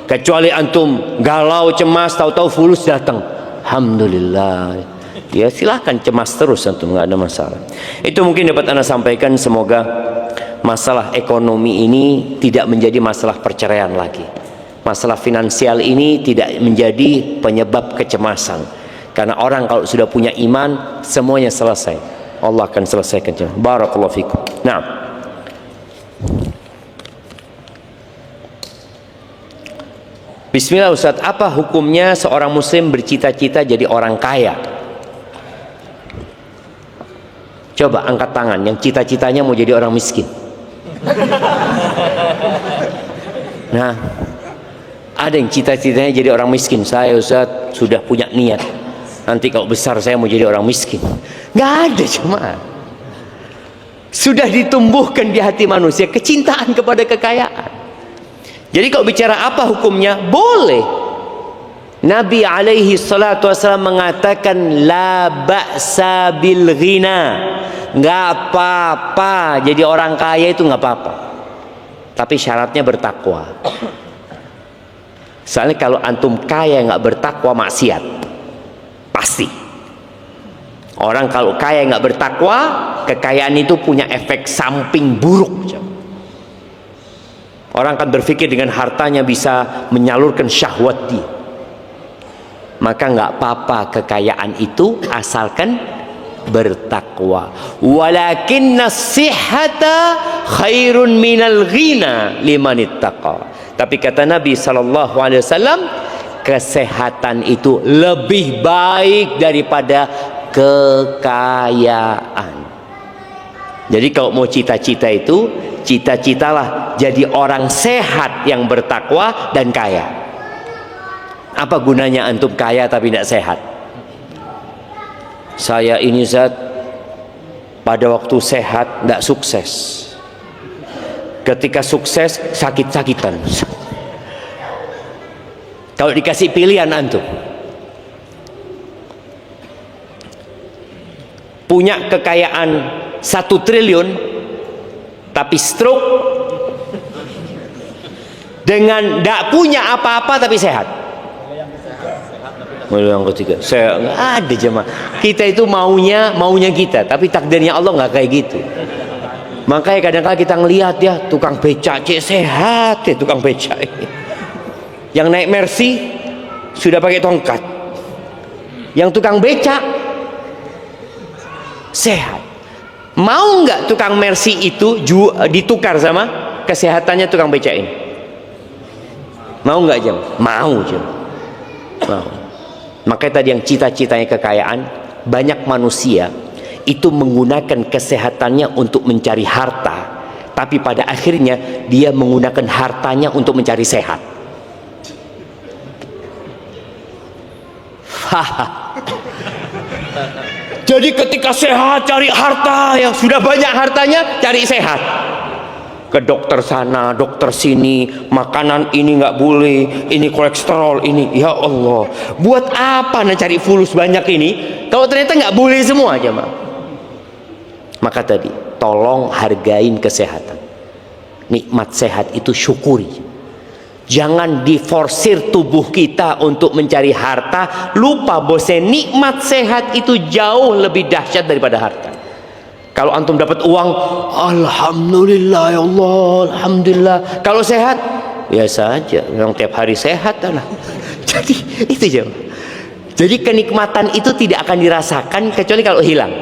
Kecuali antum galau cemas, tahu-tahu fulus datang, alhamdulillah, ya silahkan cemas terus antum, nggak ada masalah. Itu mungkin dapat Anda sampaikan. Semoga masalah ekonomi ini tidak menjadi masalah perceraian lagi. Masalah finansial ini tidak menjadi penyebab kecemasan. Karena orang kalau sudah punya iman, semuanya selesai. Allah akan selesaikan. Barakallahu fikum. Nah, bismillah Ustaz, apa hukumnya seorang muslim bercita-cita jadi orang kaya? Coba angkat tangan yang cita-citanya mau jadi orang miskin. Nah, ada yang cita-citanya jadi orang miskin. Saya Ustaz sudah punya niat, nanti kalau besar saya mau jadi orang miskin. Nggak ada, cuma sudah ditumbuhkan di hati manusia kecintaan kepada kekayaan. Jadi kalau bicara apa hukumnya, boleh. Nabi alaihi salatu wasallam mengatakan la ba'sa bil ghina. Nggak apa-apa jadi orang kaya, itu nggak apa-apa, tapi syaratnya bertakwa. Soalnya kalau antum kaya nggak bertakwa, maksiat pasti. Orang kalau kaya nggak bertakwa, kekayaan itu punya efek samping buruk. Orang akan berpikir dengan hartanya bisa menyalurkan syahwat dia. Maka nggak apa-apa kekayaan itu asalkan bertakwa. Walakinna sihhata khairun minal ghina liman ittaqa. Tapi kata Nabi SAW, kesehatan itu lebih baik daripada kekayaan. Jadi kalau mau cita-cita itu, cita-citalah jadi orang sehat yang bertakwa dan kaya. Apa gunanya antum kaya tapi tidak sehat? Saya ini Zat, pada waktu sehat tidak sukses, ketika sukses sakit-sakitan. Kalau dikasih pilihan antum, punya kekayaan 1 triliun tapi stroke, dengan tidak punya apa-apa tapi sehat. Yang ketiga, saya nggak ada jemaah. Kita itu maunya kita, tapi takdirnya Allah nggak kayak gitu. Makanya kadang-kadang kita ngelihat ya tukang becak sehat ya, tukang becak yang naik Mercy sudah pakai tongkat, yang tukang becak sehat. Mau nggak tukang Mercy itu ditukar sama kesehatannya tukang becak ini? Mau nggak jam? Mau jam. Mau. Makanya tadi yang cita-citanya kekayaan, banyak manusia itu menggunakan kesehatannya untuk mencari harta, tapi pada akhirnya dia menggunakan hartanya untuk mencari sehat. Jadi ketika sehat cari harta, yang sudah banyak hartanya cari sehat. Ke dokter sana, dokter sini, makanan ini nggak boleh, ini kolesterol ini, ya Allah, buat apa cari fulus banyak ini kalau ternyata nggak boleh semua aja, Mak. Maka tadi tolong hargain kesehatan. Nikmat sehat itu syukuri. Jangan diforsir tubuh kita untuk mencari harta, lupa bahwa nikmat sehat itu jauh lebih dahsyat daripada harta. Kalau antum dapat uang, alhamdulillah ya Allah, alhamdulillah. Kalau sehat, biasa aja. Yang tiap hari sehat lah. Jadi itu jauh. Jadi kenikmatan itu tidak akan dirasakan kecuali kalau hilang.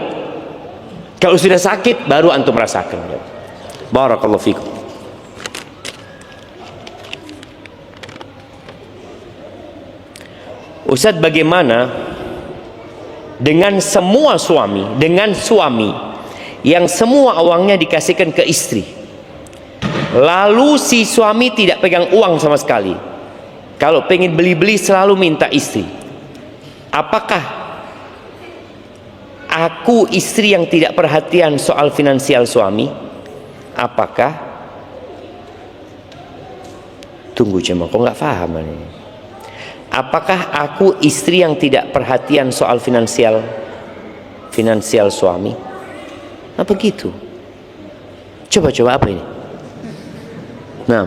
Kalau sudah sakit, baru antum rasakan. Barakallahu fikum. Ustaz, bagaimana dengan semua suami, yang semua uangnya dikasihkan ke istri, lalu si suami tidak pegang uang sama sekali, kalau pengen beli-beli selalu minta istri, Apakah aku istri yang tidak perhatian soal finansial suami? Apakah, tunggu jemaah, kok nggak paham ini? Apakah aku istri yang tidak perhatian soal finansial suami? Apa gitu? Coba apa ini? Nah,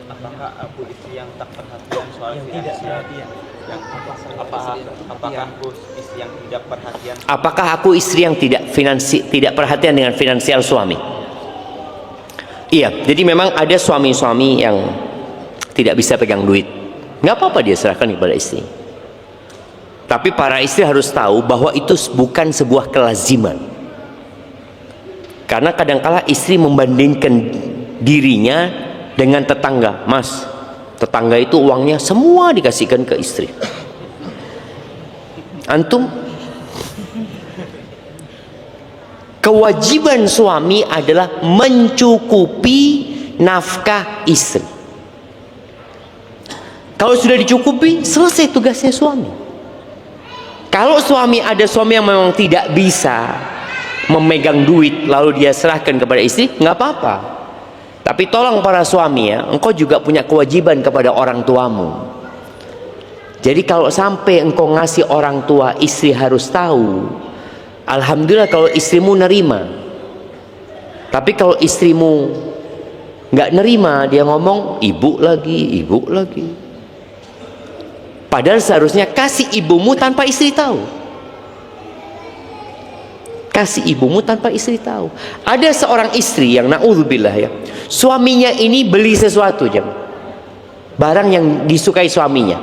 apakah aku istri yang tak perhatian soal finansial? Apakah aku istri yang tidak perhatian? Apakah aku istri yang tidak perhatian dengan finansial suami? Iya, jadi memang ada suami-suami yang tidak bisa pegang duit. Nggak apa-apa dia serahkan kepada istri. Tapi para istri harus tahu bahwa itu bukan sebuah kelaziman. Karena kadangkala istri membandingkan dirinya dengan tetangga. Mas, tetangga itu uangnya semua dikasihkan ke istri. Antum, kewajiban suami adalah mencukupi nafkah istri. Kalau sudah dicukupi, selesai tugasnya suami. Kalau ada suami yang memang tidak bisa memegang duit lalu dia serahkan kepada istri, nggak apa-apa. Tapi tolong para suami ya, engkau juga punya kewajiban kepada orang tuamu. Jadi kalau sampai engkau ngasih orang tua, istri harus tahu. Alhamdulillah kalau istrimu nerima. Tapi kalau istrimu nggak nerima, dia ngomong ibu lagi. Padahal seharusnya kasih ibumu tanpa istri tahu. Kasih ibumu tanpa istri tahu. Ada seorang istri yang na'udzubillah ya, suaminya ini beli sesuatu jam, barang yang disukai suaminya,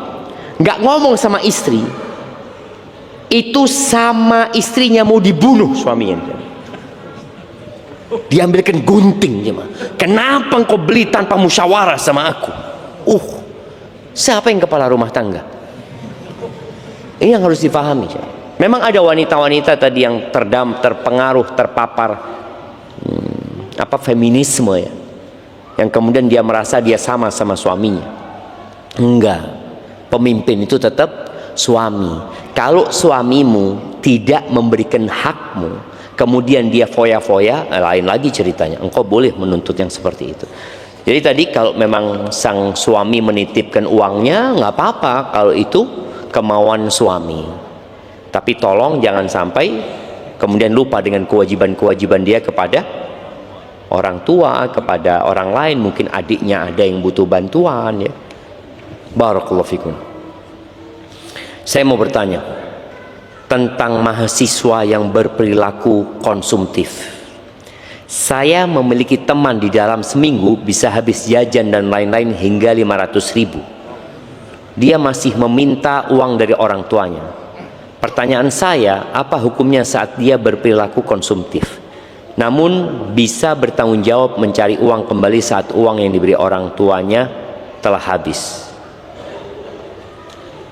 nggak ngomong sama istri, itu sama istrinya mau dibunuh suaminya. Diambilkan gunting jam. Kenapa engkau beli tanpa musyawarah sama aku? Siapa yang kepala rumah tangga? Ini yang harus dipahami. Memang ada wanita-wanita tadi yang terpengaruh, terpapar feminisme ya, yang kemudian dia merasa dia sama suaminya. Enggak, pemimpin itu tetap suami. Kalau suamimu tidak memberikan hakmu, kemudian dia foya-foya, lain lagi ceritanya. Engkau boleh menuntut yang seperti itu. Jadi tadi kalau memang sang suami menitipkan uangnya, nggak apa-apa kalau itu kemauan suami. Tapi tolong jangan sampai kemudian lupa dengan kewajiban-kewajiban dia kepada orang tua, kepada orang lain. Mungkin adiknya ada yang butuh bantuan ya. Barakallahu fikum. Saya mau bertanya tentang mahasiswa yang berperilaku konsumtif. Saya memiliki teman di dalam seminggu bisa habis jajan dan lain-lain hingga 500.000. Dia masih meminta uang dari orang tuanya. Pertanyaan saya, apa hukumnya saat dia berperilaku konsumtif, namun bisa bertanggung jawab mencari uang kembali saat uang yang diberi orang tuanya telah habis?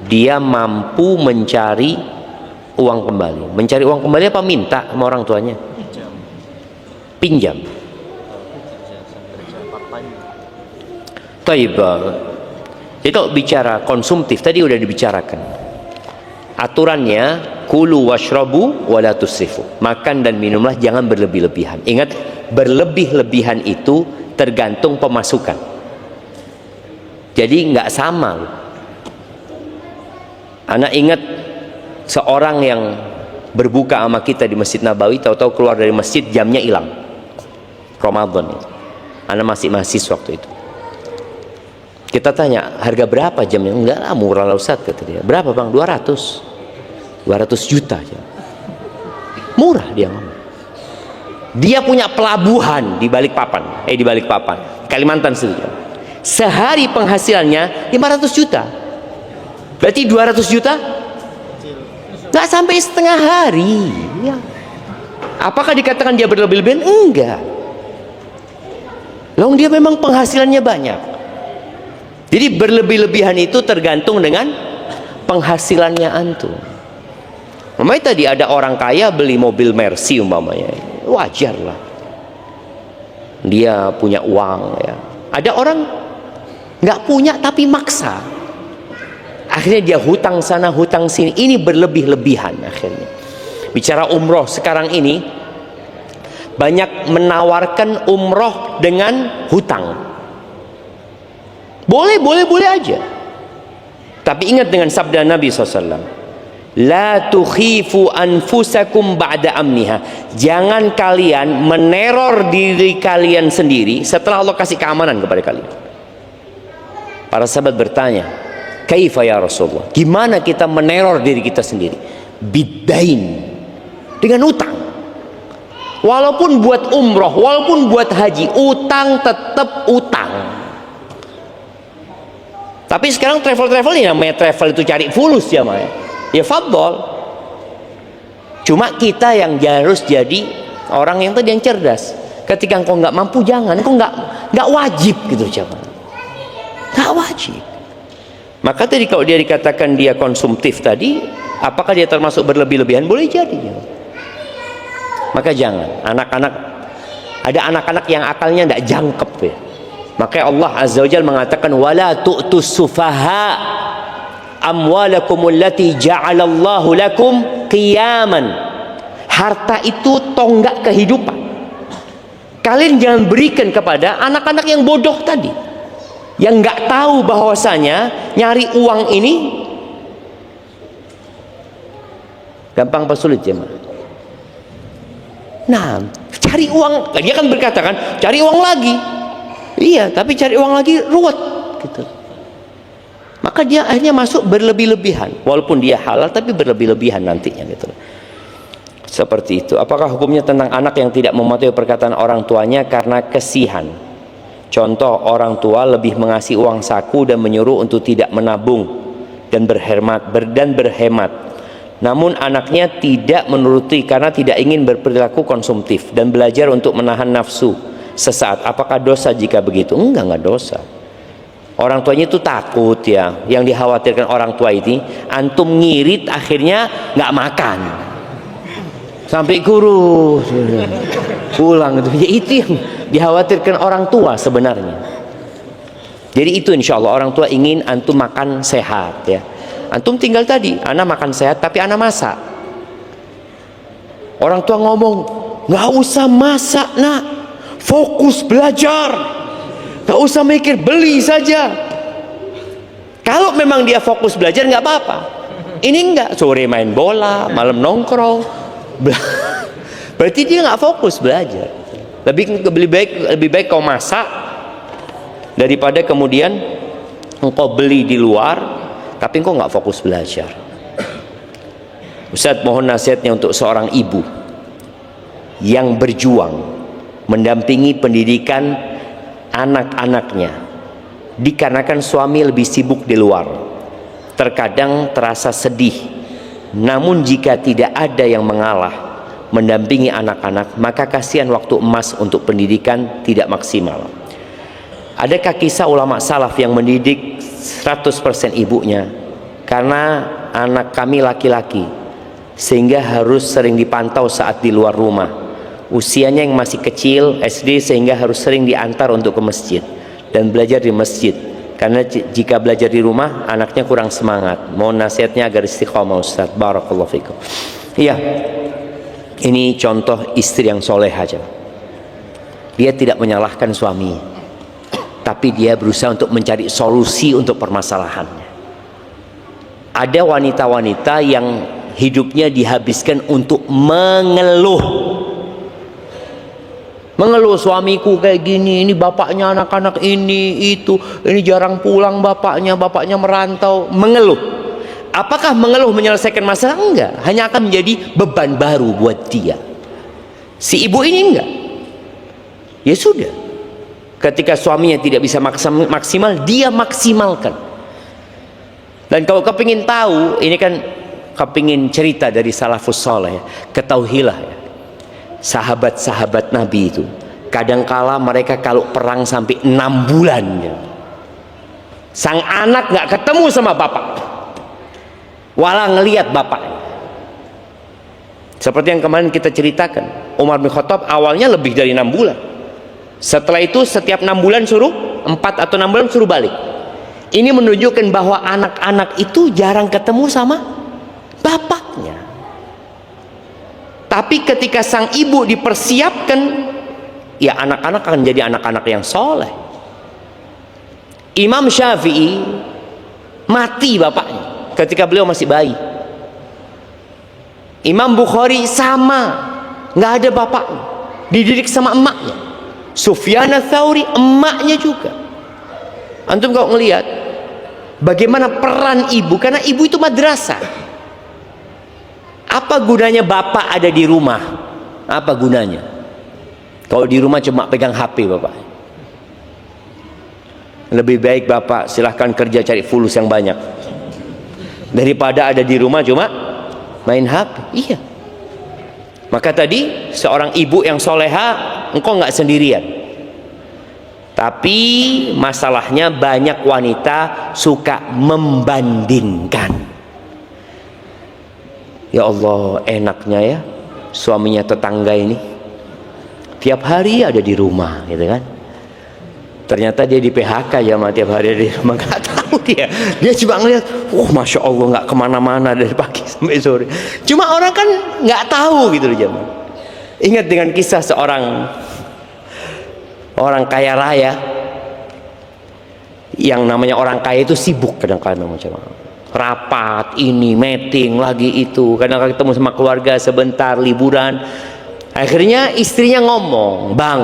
Dia mampu mencari uang kembali. Mencari uang kembali apa minta sama orang tuanya? Pinjam. Taibah. Jadi kalau bicara konsumtif tadi udah dibicarakan. Aturannya kulu washrabu wala tusrifu. Makan dan minumlah jangan berlebih-lebihan. Ingat, berlebih-lebihan itu tergantung pemasukan. Jadi nggak sama. Anak ingat seorang yang berbuka sama kita di Masjid Nabawi, tahu-tahu keluar dari masjid jamnya hilang. Ramadan itu. Anak masih mahasiswa waktu itu. Kita tanya, harga berapa jamnya? Enggak lah, murah lah Ustaz, kata dia. Berapa bang? 200 juta aja. Murah dia ngomong. Dia punya pelabuhan di Balikpapan, Kalimantan Selatan. Sehari penghasilannya 500 juta. Berarti 200 juta? Nggak sampai setengah hari ya. Apakah dikatakan dia berlebih-lebihan? Enggak. Long dia memang penghasilannya banyak. Jadi berlebih-lebihan itu tergantung dengan penghasilannya antum. Umpamanya tadi ada orang kaya beli mobil Mercy umpamanya, wajar lah. Dia punya uang ya. Ada orang nggak punya tapi maksa. Akhirnya dia hutang sana hutang sini, ini berlebih-lebihan. Akhirnya bicara umroh sekarang ini banyak menawarkan umroh dengan hutang. Boleh aja, tapi ingat dengan sabda Nabi SAW, la tukhifu anfusakum ba'da amniha. Jangan kalian meneror diri kalian sendiri setelah Allah kasih keamanan kepada kalian. Para sahabat bertanya, kaifa ya Rasulullah, gimana kita meneror diri kita sendiri? Biddain, dengan utang. Walaupun buat umroh, walaupun buat haji, utang tetap utang. Tapi sekarang travel ini namanya travel itu cari fulus ya Maya. Ya fadol. Cuma kita yang harus jadi orang yang tadi yang cerdas. Ketika engkau nggak mampu, jangan. Engkau nggak wajib gitu coba. Nggak wajib. Maka tadi kalau dia dikatakan dia konsumtif tadi, apakah dia termasuk berlebih-lebihan? Boleh jadi. Ya. Maka jangan. Ada anak-anak yang akalnya tidak jangkep ya. Maka Allah Azza wa Jalla mengatakan, wala tu'tus sufaha amwalakum allati ja'alallahu lakum qiyaman. Harta itu tonggak kehidupan. Kalian jangan berikan kepada anak-anak yang bodoh tadi, yang nggak tahu bahwasanya nyari uang ini gampang apa sulit ya, nah, cari uang, dia kan berkata kan, cari uang lagi. Iya, tapi cari uang lagi ruwet gitu. Maka dia akhirnya masuk berlebih-lebihan, walaupun dia halal tapi berlebih-lebihan nantinya gitu. Seperti itu. Apakah hukumnya tentang anak yang tidak mematuhi perkataan orang tuanya karena kesihan? Contoh, orang tua lebih mengasihi uang saku dan menyuruh untuk tidak menabung dan berhemat. Namun anaknya tidak menuruti karena tidak ingin berperilaku konsumtif dan belajar untuk menahan nafsu sesaat. Apakah dosa jika begitu? Enggak dosa. Orang tuanya itu takut ya. Yang dikhawatirkan orang tua ini, antum ngirit akhirnya nggak makan sampai kurus pulang gitu. Ya, itu yang dikhawatirkan orang tua sebenarnya. Jadi itu insya Allah orang tua ingin antum makan sehat ya. Antum tinggal tadi, anak makan sehat tapi anak masak. Orang tua ngomong, nggak usah masak nak, fokus belajar, nggak usah mikir, beli saja. Kalau memang dia fokus belajar nggak apa-apa. Ini enggak, sore main bola, malam nongkrong. Berarti dia nggak fokus belajar. Lebih baik kau masak daripada kemudian engkau beli di luar tapi engkau nggak fokus belajar. Ustadz, mohon nasihatnya untuk seorang ibu yang berjuang mendampingi pendidikan anak-anaknya dikarenakan suami lebih sibuk di luar. Terkadang terasa sedih. Namun jika tidak ada yang mengalah mendampingi anak-anak, maka kasihan waktu emas untuk pendidikan tidak maksimal. Adakah kisah ulama salaf yang mendidik 100% ibunya? Karena anak kami laki-laki, sehingga harus sering dipantau saat di luar rumah. Usianya yang masih kecil, SD, sehingga harus sering diantar untuk ke masjid dan belajar di masjid. Karena jika belajar di rumah, anaknya kurang semangat. Mohon nasihatnya agar istiqomah Ustaz. Barakallahu fikum. Iya, ini contoh istri yang soleh aja. Dia tidak menyalahkan suami, tapi dia berusaha untuk mencari solusi untuk permasalahannya. Ada wanita-wanita yang hidupnya dihabiskan untuk mengeluh. Mengeluh, suamiku kayak gini, ini bapaknya anak-anak ini jarang pulang bapaknya merantau. Mengeluh. Apakah mengeluh menyelesaikan masalah? Enggak, hanya akan menjadi beban baru buat dia. Si ibu ini enggak. Ya sudah, ketika suaminya tidak bisa maksimal, dia maksimalkan. Dan kalau kepingin tahu, ini kan kepingin cerita dari salafus saleh, ketahuilah ya, sahabat-sahabat Nabi itu kadangkala mereka kalau perang sampai 6 bulan ya. Sang anak nggak ketemu sama bapak, walau ngelihat bapak. Seperti yang kemarin kita ceritakan, Umar bin Khattab awalnya lebih dari 6 bulan. Setelah itu setiap 6 bulan suruh 4 atau 6 bulan suruh balik. Ini menunjukkan bahwa anak-anak itu jarang ketemu sama bapaknya. Tapi ketika sang ibu dipersiapkan, ya anak-anak akan jadi anak-anak yang soleh. Imam Syafi'i mati bapaknya ketika beliau masih bayi. Imam Bukhari sama, nggak ada bapaknya, dididik sama emaknya. Sufyan Ats-Tsauri emaknya juga. Antum kalau ngelihat bagaimana peran ibu, karena ibu itu madrasah. Apa gunanya bapak ada di rumah? Apa gunanya? Kalau di rumah cuma pegang HP bapak. Lebih baik bapak silahkan kerja cari fulus yang banyak daripada ada di rumah cuma main HP. Iya. Maka tadi seorang ibu yang soleha, engkau nggak sendirian. Tapi masalahnya banyak wanita suka membandingkan. Ya Allah, enaknya ya suaminya tetangga ini tiap hari ada di rumah, gitu kan? Ternyata dia di PHK ya, tiap hari ada di rumah, nggak tahu dia. Dia cuma ngeliat, masya Allah nggak kemana-mana dari pagi sampai sore. Cuma orang kan nggak tahu gitu loh jemaah. Ingat dengan kisah seorang orang kaya raya, yang namanya orang kaya itu sibuk kadang-kadang macam rapat ini, meeting lagi itu, kadang-kadang ketemu sama keluarga sebentar, liburan. Akhirnya istrinya ngomong, bang,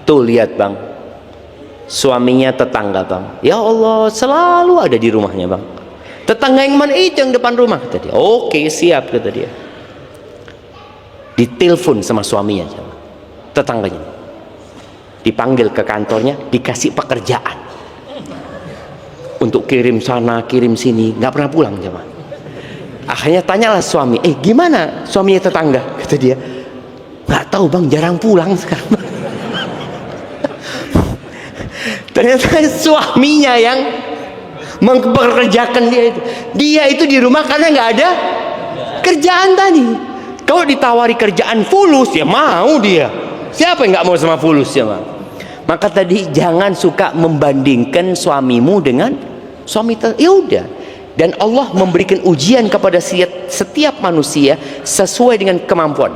tuh lihat bang, suaminya tetangga bang, ya Allah selalu ada di rumahnya bang. Tetangga yang mana? Itu yang depan rumah, kata dia. Oke siap, kata dia. Ditelepon sama suaminya, tetangganya, dipanggil ke kantornya, dikasih pekerjaan untuk kirim sana kirim sini, nggak pernah pulang jemaah. Akhirnya tanyalah suami, gimana suaminya tetangga? Kata dia, nggak tahu bang, jarang pulang sekarang. Ternyata suaminya yang mempekerjakan dia itu di rumah karena nggak ada kerjaan tadi. Kalau ditawari kerjaan fulus ya mau dia. Siapa yang nggak mau sama fulus ya bang? Maka tadi jangan suka membandingkan suamimu dengan suami ya udah. Dan Allah memberikan ujian kepada setiap manusia sesuai dengan kemampuan.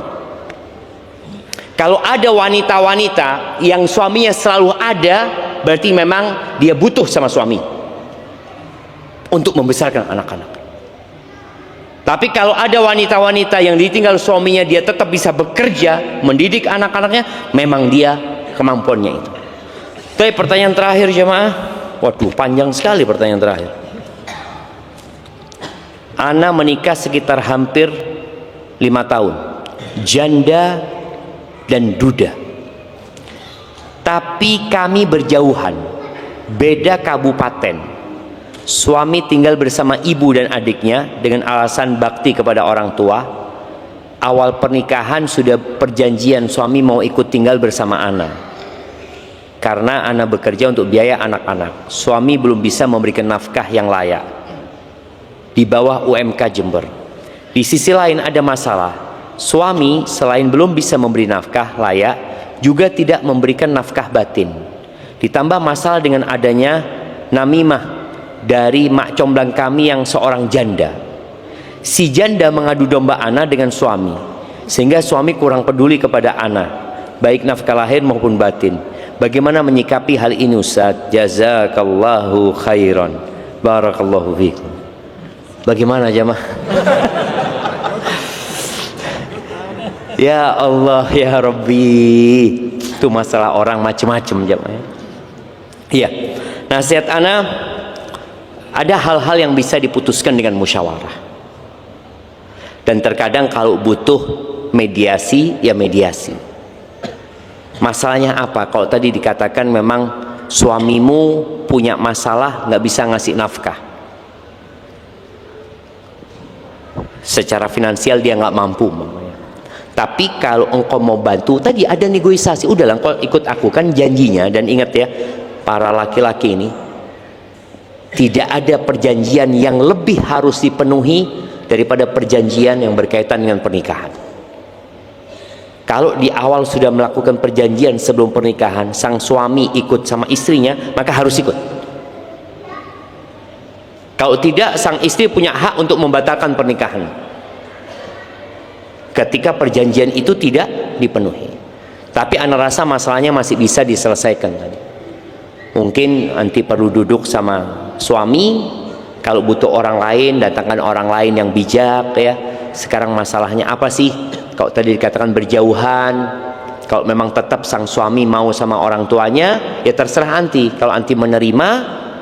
Kalau ada wanita-wanita yang suaminya selalu ada, berarti memang dia butuh sama suami untuk membesarkan anak-anak. Tapi kalau ada wanita-wanita yang ditinggal suaminya, dia tetap bisa bekerja, mendidik anak-anaknya, memang dia kemampuannya itu. Tapi pertanyaan terakhir jemaah, waduh panjang sekali pertanyaan terakhir. Ana menikah sekitar hampir 5 tahun, janda dan duda. Tapi kami berjauhan, beda kabupaten. Suami tinggal bersama ibu dan adiknya dengan alasan bakti kepada orang tua. Awal pernikahan sudah perjanjian suami mau ikut tinggal bersama Ana, karena Ana bekerja untuk biaya anak-anak. Suami belum bisa memberikan nafkah yang layak di bawah UMK Jember. Di sisi lain ada masalah, suami selain belum bisa memberi nafkah layak, juga tidak memberikan nafkah batin. Ditambah masalah dengan adanya namimah dari mak comblang kami yang seorang janda. Si janda mengadu domba Ana dengan suami, sehingga suami kurang peduli kepada Ana, baik nafkah lahir maupun batin. Bagaimana menyikapi hal ini Ustaz? Jazakallahu khairan, barakallahu fikum. Bagaimana jemaah? Ya Allah ya Rabbi, itu masalah orang macam-macam jemaah. Iya, nasihat Ana, ada hal-hal yang bisa diputuskan dengan musyawarah. Dan terkadang kalau butuh mediasi, ya mediasi. Masalahnya apa? Kalau tadi dikatakan memang suamimu punya masalah, nggak bisa ngasih nafkah. Secara finansial dia nggak mampu. Tapi kalau engkau mau bantu, tadi ada negosiasi, udahlah engkau ikut aku, kan janjinya. Dan ingat ya, para laki-laki ini, tidak ada perjanjian yang lebih harus dipenuhi daripada perjanjian yang berkaitan dengan pernikahan. Kalau di awal sudah melakukan perjanjian sebelum pernikahan, sang suami ikut sama istrinya, maka harus ikut. Kalau tidak, sang istri punya hak untuk membatalkan pernikahan ketika perjanjian itu tidak dipenuhi. Tapi ana rasa masalahnya masih bisa diselesaikan tadi. Mungkin nanti perlu duduk sama suami, kalau butuh orang lain, datangkan orang lain yang bijak ya. Sekarang masalahnya apa sih? Kalau tadi dikatakan berjauhan, kalau memang tetap sang suami mau sama orang tuanya, ya terserah anti. Kalau anti menerima,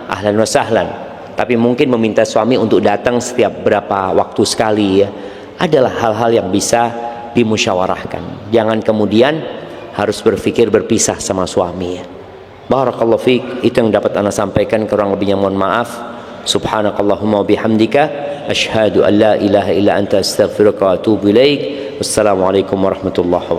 ahlan wa sahlan. Tapi mungkin meminta suami untuk datang setiap berapa waktu sekali ya, adalah hal-hal yang bisa dimusyawarahkan. Jangan kemudian harus berpikir berpisah sama suami ya. Barakallahu fiik. Itu yang dapat ana sampaikan, kurang lebihnya mohon maaf. Subhanakallahumma wa bihamdika asyhadu an la ilaha illa anta astaghfiruka wa atubu ilaik. Wassalamualaikum warahmatullahi wabarakatuh.